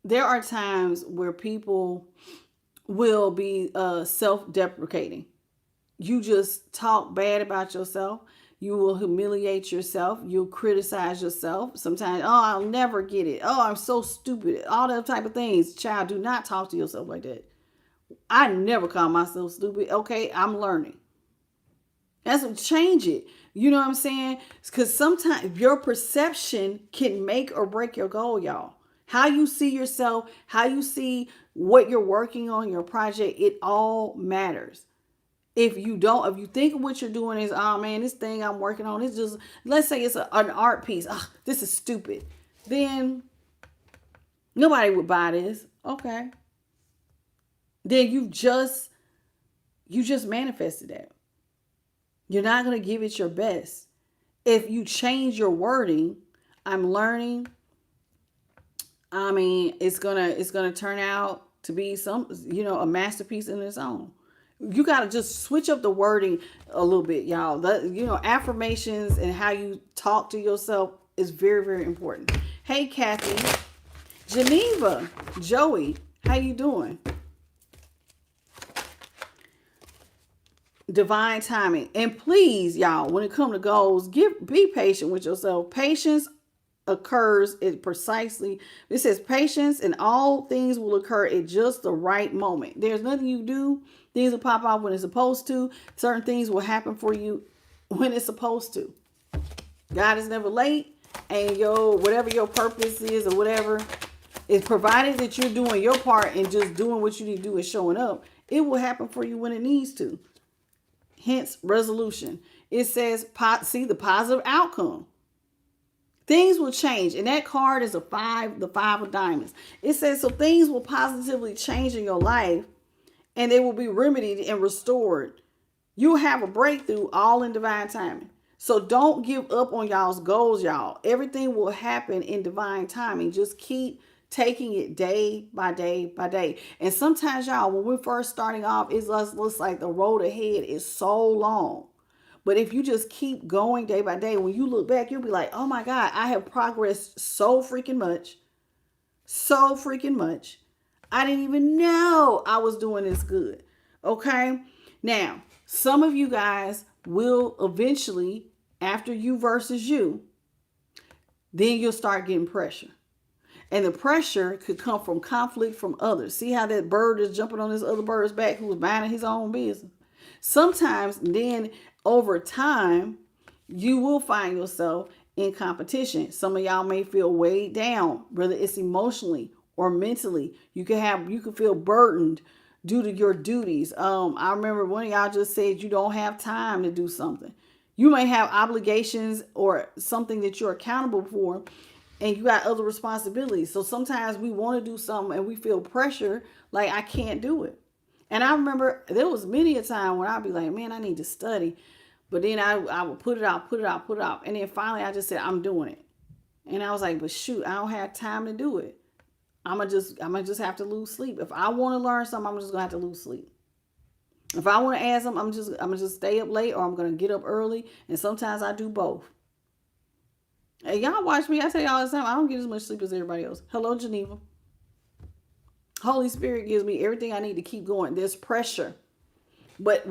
There are times where people will be self-deprecating. You just talk bad about yourself. You will humiliate yourself. You'll criticize yourself. Sometimes, oh, I'll never get it. Oh, I'm so stupid. All that type of things. Child, do not talk to yourself like that. I never call myself stupid. Okay, I'm learning. Change it. You know what I'm saying? Because sometimes your perception can make or break your goal, y'all. How you see yourself, how you see what you're working on, your project, it all matters. If you think what you're doing is, oh man, this thing I'm working on, it's just, let's say it's an art piece. Oh, this is stupid. Then nobody would buy this. Okay. Then you just manifested that. You're not going to give it your best. If you change your wording, I'm learning. I mean, it's gonna turn out to be a masterpiece in its own. You gotta just switch up the wording a little bit, y'all. Affirmations and how you talk to yourself is very, very important. Hey, Kathy, Geneva, Joey, how you doing? Divine timing, and please, y'all, when it comes to goals, be patient with yourself. Patience occurs at precisely, it says patience and all things will occur at just the right moment. There's nothing you do, things will pop out when it's supposed to. Certain things will happen for you when it's supposed to. God is never late, and whatever your purpose is or whatever, is provided that you're doing your part and just doing what you need to do and showing up, it will happen for you when it needs to. Hence resolution. It says see the positive outcome. Things will change. And that card is the 5 of diamonds. It says, so things will positively change in your life and they will be remedied and restored. You'll have a breakthrough all in divine timing. So don't give up on y'all's goals, y'all. Everything will happen in divine timing. Just keep taking it day by day by day. And sometimes, y'all, when we're first starting off, it looks like the road ahead is so long. But if you just keep going day by day, when you look back, you'll be like, oh my God, I have progressed so freaking much. So freaking much. I didn't even know I was doing this good. Okay. Now, some of you guys will eventually, after you versus you, then you'll start getting pressure. And the pressure could come from conflict from others. See how that bird is jumping on this other bird's back who was minding his own business. Sometimes then over time, you will find yourself in competition. Some of y'all may feel weighed down, whether it's emotionally or mentally. You can feel burdened due to your duties. I remember one of y'all just said you don't have time to do something. You may have obligations or something that you're accountable for, and you got other responsibilities. So sometimes we want to do something and we feel pressure like I can't do it. And I remember there was many a time when I'd be like, man, I need to study. But then I would put it out. And then finally I just said, I'm doing it. And I was like, but shoot, I don't have time to do it. I'm gonna just have to lose sleep. If I want to learn something, I'm just gonna have to lose sleep. If I want to add something, I'm gonna just stay up late, or I'm gonna get up early. And sometimes I do both. Hey, y'all watch me. I tell y'all all the time, I don't get as much sleep as everybody else. Hello, Geneva. Holy Spirit gives me everything I need to keep going. There's pressure. But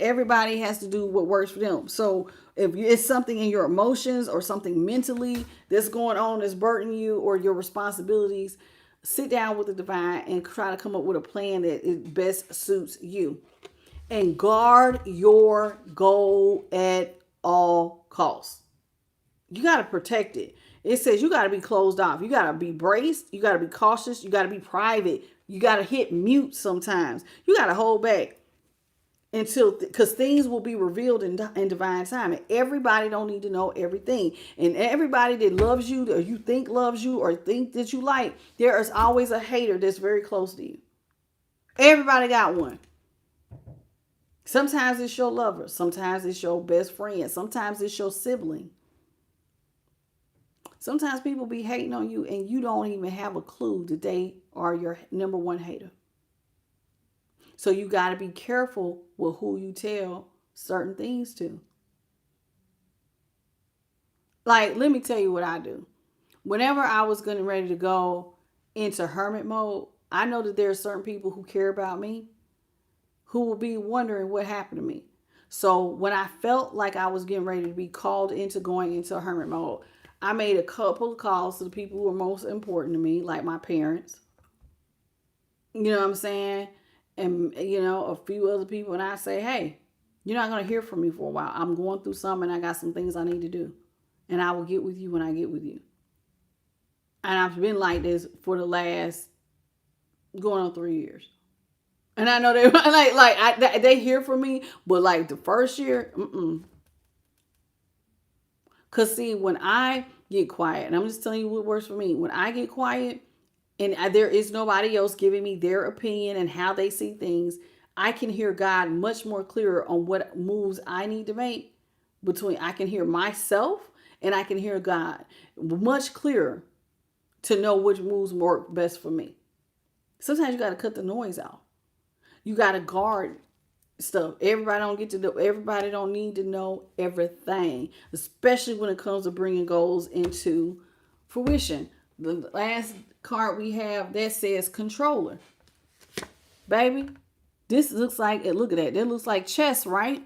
everybody has to do what works for them. So if it's something in your emotions or something mentally that's going on that's burdening you, or your responsibilities, sit down with the divine and try to come up with a plan that it best suits you. And guard your goal at all costs. You got to protect it. It says you got to be closed off. You got to be braced. You got to be cautious. You got to be private. You got to hit mute sometimes. You got to hold back until, because things will be revealed in divine time, and everybody don't need to know everything. And everybody that loves you, or you think loves you, or think that you like, there is always a hater that's very close to you. Everybody got one. Sometimes it's your lover, sometimes it's your best friend, sometimes it's your sibling. Sometimes people be hating on you and you don't even have a clue that they are your number one hater. So you got to be careful with who you tell certain things to. Like, let me tell you what I do. Whenever I was getting ready to go into hermit mode, I know that there are certain people who care about me who will be wondering what happened to me. So when I felt like I was getting ready to be called into going into hermit mode, I made a couple of calls to the people who were most important to me, like my parents. You know what I'm saying? And, a few other people. And I say, hey, you're not going to hear from me for a while. I'm going through something. I got some things I need to do. And I will get with you when I get with you. And I've been like this for the last going on 3 years. And I know they they hear from me, but like the first year, Cause see, when I get quiet, and I'm just telling you what works for me. When I get quiet, and there is nobody else giving me their opinion and how they see things, I can hear God much more clearer on what moves I need to make. I can hear myself and I can hear God much clearer to know which moves work best for me. Sometimes you got to cut the noise out. You got to guard stuff. Everybody don't need to know everything, especially when it comes to bringing goals into fruition. The last card we have that says controller. Baby, this looks like, look at that. That looks like chess, right?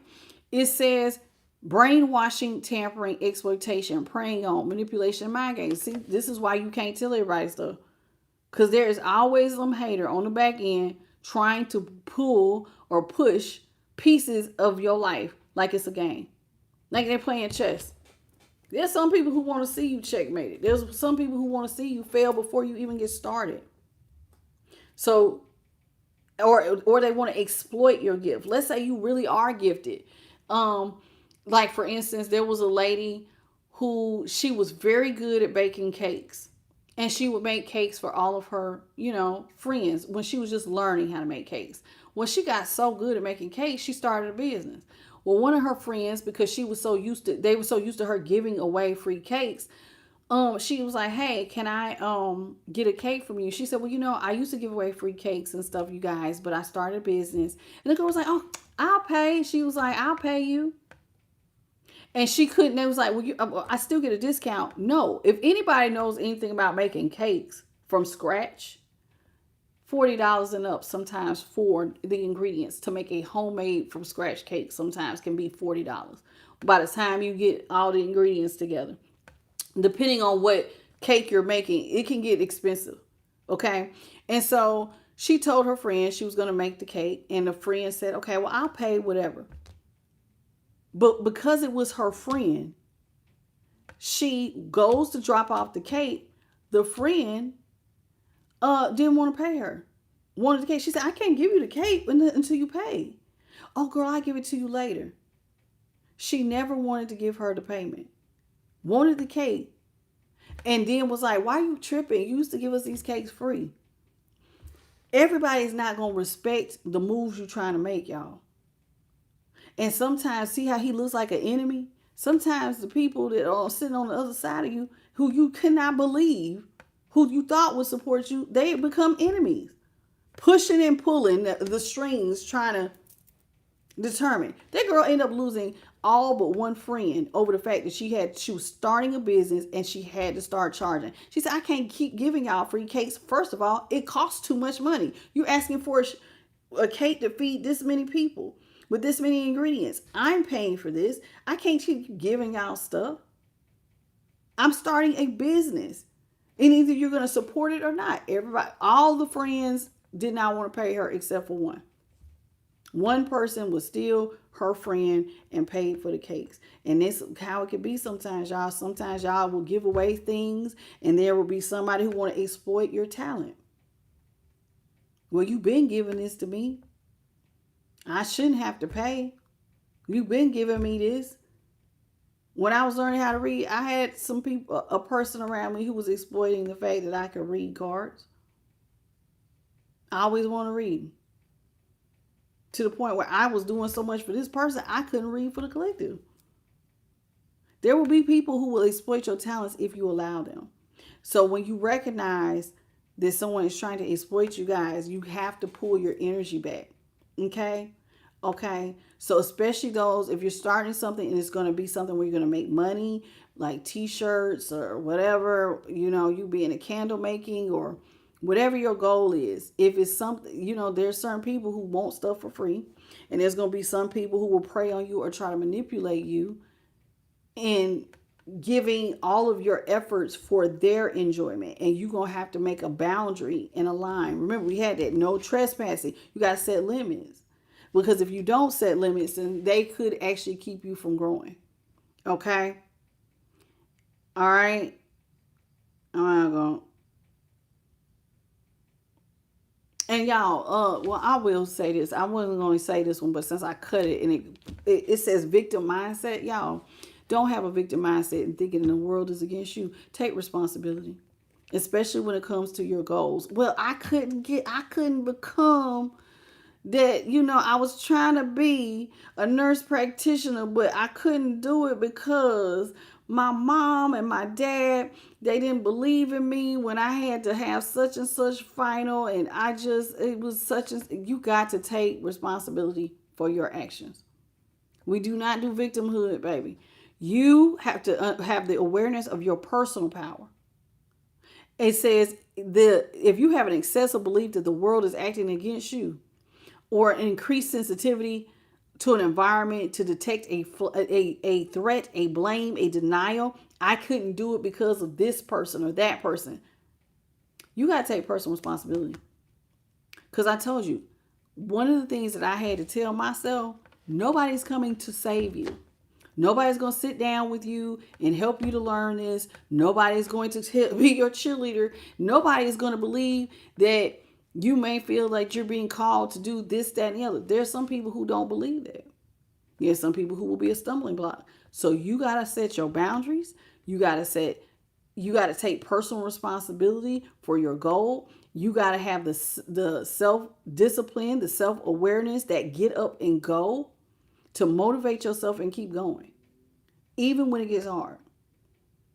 It says brainwashing, tampering, exploitation, preying on, manipulation, and mind games. See, this is why you can't tell everybody stuff. Because there is always some hater on the back end trying to pull or push pieces of your life like it's a game. Like they're playing chess. There's some people who want to see you checkmated. There's some people who want to see you fail before you even get started. So, or they want to exploit your gift. Let's say you really are gifted. Like for instance, there was a lady who she was very good at baking cakes. And she would make cakes for all of her, friends when she was just learning how to make cakes. When she got so good at making cakes, she started a business. Well, one of her friends, because they were so used to her giving away free cakes, she was like, hey, can I get a cake from you? She said, well, I used to give away free cakes and stuff, you guys, but I started a business. And the girl was like, oh, I'll pay. She was like, I'll pay you. And she couldn't. It was like, well, I still get a discount. No, if anybody knows anything about making cakes from scratch, $40 and up sometimes for the ingredients to make a homemade from scratch cake sometimes can be $40. By the time you get all the ingredients together, depending on what cake you're making, it can get expensive. Okay. And so she told her friend she was going to make the cake. And the friend said, okay, well, I'll pay whatever. But because it was her friend, she goes to drop off the cake. The friend didn't want to pay her. Wanted the cake. She said, I can't give you the cake until you pay. Oh, girl, I'll give it to you later. She never wanted to give her the payment. Wanted the cake. And then was like, why are you tripping? You used to give us these cakes free. Everybody's not going to respect the moves you're trying to make, y'all. And sometimes, see how he looks like an enemy? Sometimes the people that are sitting on the other side of you, who you could not believe, who you thought would support you, they become enemies. Pushing and pulling the strings, trying to determine. That girl ended up losing all but one friend over the fact that she was starting a business and she had to start charging. She said, I can't keep giving y'all free cakes. First of all, it costs too much money. You're asking for a cake to feed this many people with this many ingredients. I'm paying for this. I can't keep giving y'all stuff. I'm starting a business. And either you're going to support it or not. All the friends did not want to pay her except for one. One person was still her friend and paid for the cakes. And this is how it can be sometimes, y'all. Sometimes y'all will give away things and there will be somebody who want to exploit your talent. Well, you've been giving this to me. I shouldn't have to pay. You've been giving me this. When I was learning how to read, I had some people, a person around me who was exploiting the fact that I could read cards. I always want to read. To the point where I was doing so much for this person, I couldn't read for the collective. There will be people who will exploit your talents if you allow them. So when you recognize that someone is trying to exploit you guys, you have to pull your energy back. Okay? Okay? So especially those, if you're starting something and it's going to be something where you're going to make money, like t-shirts or whatever, you be in a candle making or whatever your goal is. If it's something, there's certain people who want stuff for free, and there's going to be some people who will prey on you or try to manipulate you and giving all of your efforts for their enjoyment. And you're going to have to make a boundary and a line. Remember, we had that no trespassing. You got to set limits. Because if you don't set limits, then they could actually keep you from growing. Okay? All right? I'm going to. And y'all, well, I will say this. I wasn't going to say this one, but since I cut it and it says victim mindset, y'all, don't have a victim mindset and thinking the world is against you. Take responsibility, especially when it comes to your goals. Well, I couldn't become that, I was trying to be a nurse practitioner, but I couldn't do it because my mom and my dad, they didn't believe in me when I had to have such and such final. And you got to take responsibility for your actions. We do not do victimhood, baby. You have to have the awareness of your personal power. It says if you have an excessive belief that the world is acting against you, or an increased sensitivity to an environment to detect a threat, a blame, a denial, I couldn't do it because of this person or that person. You got to take personal responsibility. Because I told you, one of the things that I had to tell myself, nobody's coming to save you. Nobody's going to sit down with you and help you to learn this. Nobody's going to be your cheerleader. Nobody is going to believe that you may feel like you're being called to do this, that, and the other. There's some people who don't believe that. There's some people who will be a stumbling block. So you got to set your boundaries. You got to take personal responsibility for your goal. You got to have the self-discipline, the self-awareness, that get up and go to motivate yourself and keep going, even when it gets hard.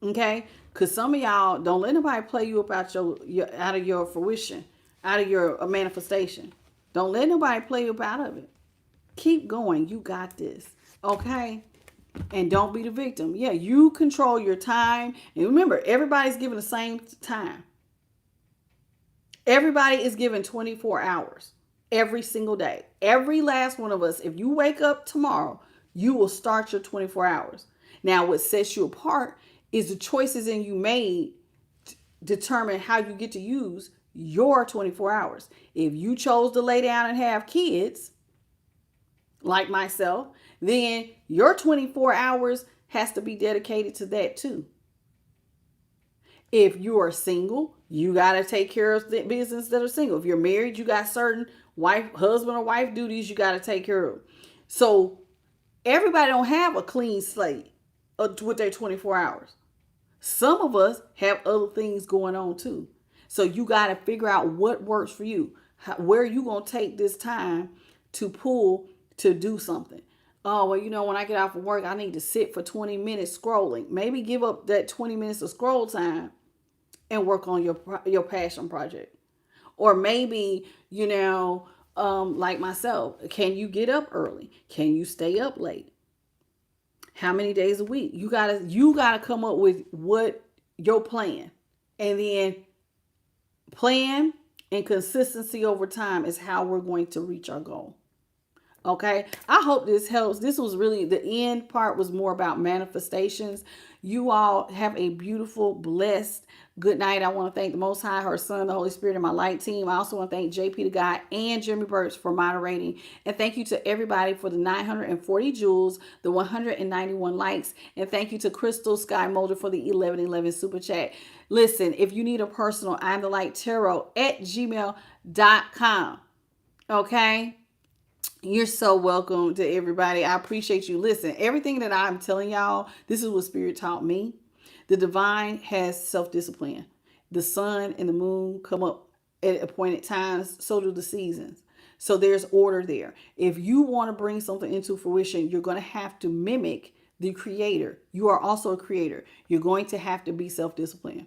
Okay? Because some of y'all, don't let nobody play you up out of your fruition, out of your manifestation. Don't let nobody play you up out of it. Keep going. You got this. Okay? And don't be the victim. Yeah, you control your time. And remember, everybody's given the same time. Everybody is given 24 hours every single day. Every last one of us, if you wake up tomorrow, you will start your 24 hours. Now, what sets you apart is the choices you made determine how you get to use your 24 hours. If you chose to lay down and have kids, like myself, then your 24 hours has to be dedicated to that too. If you are single, you got to take care of the business that are single. If you're married, you got certain husband or wife duties you got to take care of. So everybody don't have a clean slate with their 24 hours. Some of us have other things going on too. So you got to figure out what works for you. Where you going to take this time to pull to do something. Oh, well, when I get off of work, I need to sit for 20 minutes scrolling. Maybe give up that 20 minutes of scroll time and work on your passion project. Or maybe, like myself, can you get up early? Can you stay up late? How many days a week? You gotta come up with what your plan. And then plan and consistency over time is how we're going to reach our goal. Okay, I hope this helps. This was really, the end part was more about manifestations. You all have a beautiful, blessed good night. I want to thank the Most High, her Son, the Holy Spirit, and my light team. I also want to thank JP the God and Jeremy Burks for moderating. And thank you to everybody for the 940 jewels, the 191 likes. And thank you to Crystal Sky Molder for the 1111 super chat. Listen, if you need a personal I'm the Light Tarot at gmail.com. Okay? You're so welcome to everybody. I appreciate you. Listen, everything that I'm telling y'all, this is what Spirit taught me. The divine has self-discipline. The sun and the moon come up at appointed times. So do the seasons. So there's order there. If you want to bring something into fruition, you're going to have to mimic the creator. You are also a creator. You're going to have to be self-disciplined.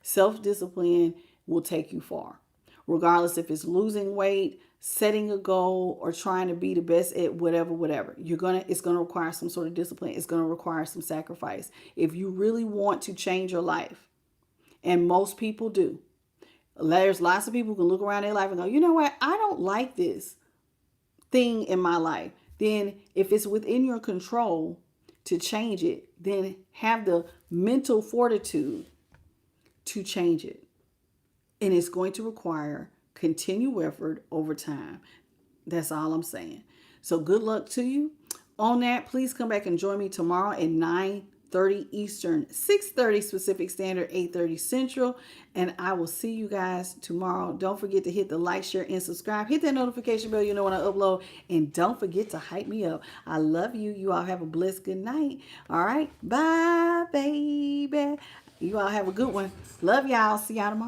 Self-discipline will take you far. Regardless if it's losing weight, setting a goal, or trying to be the best at whatever. It's gonna require some sort of discipline. It's gonna require some sacrifice. If you really want to change your life, and most people do, there's lots of people who can look around their life and go, you know what, I don't like this thing in my life. Then if it's within your control to change it, then have the mental fortitude to change it. And it's going to require continued effort over time. That's all I'm saying. So good luck to you. On that, please come back and join me tomorrow at 9:30 Eastern, 6:30 Pacific Standard, 8:30 Central. And I will see you guys tomorrow. Don't forget to hit the like, share, and subscribe. Hit that notification bell, you know when I upload. And don't forget to hype me up. I love you. You all have a blessed good night. All right. Bye, baby. You all have a good one. Love y'all. See y'all tomorrow.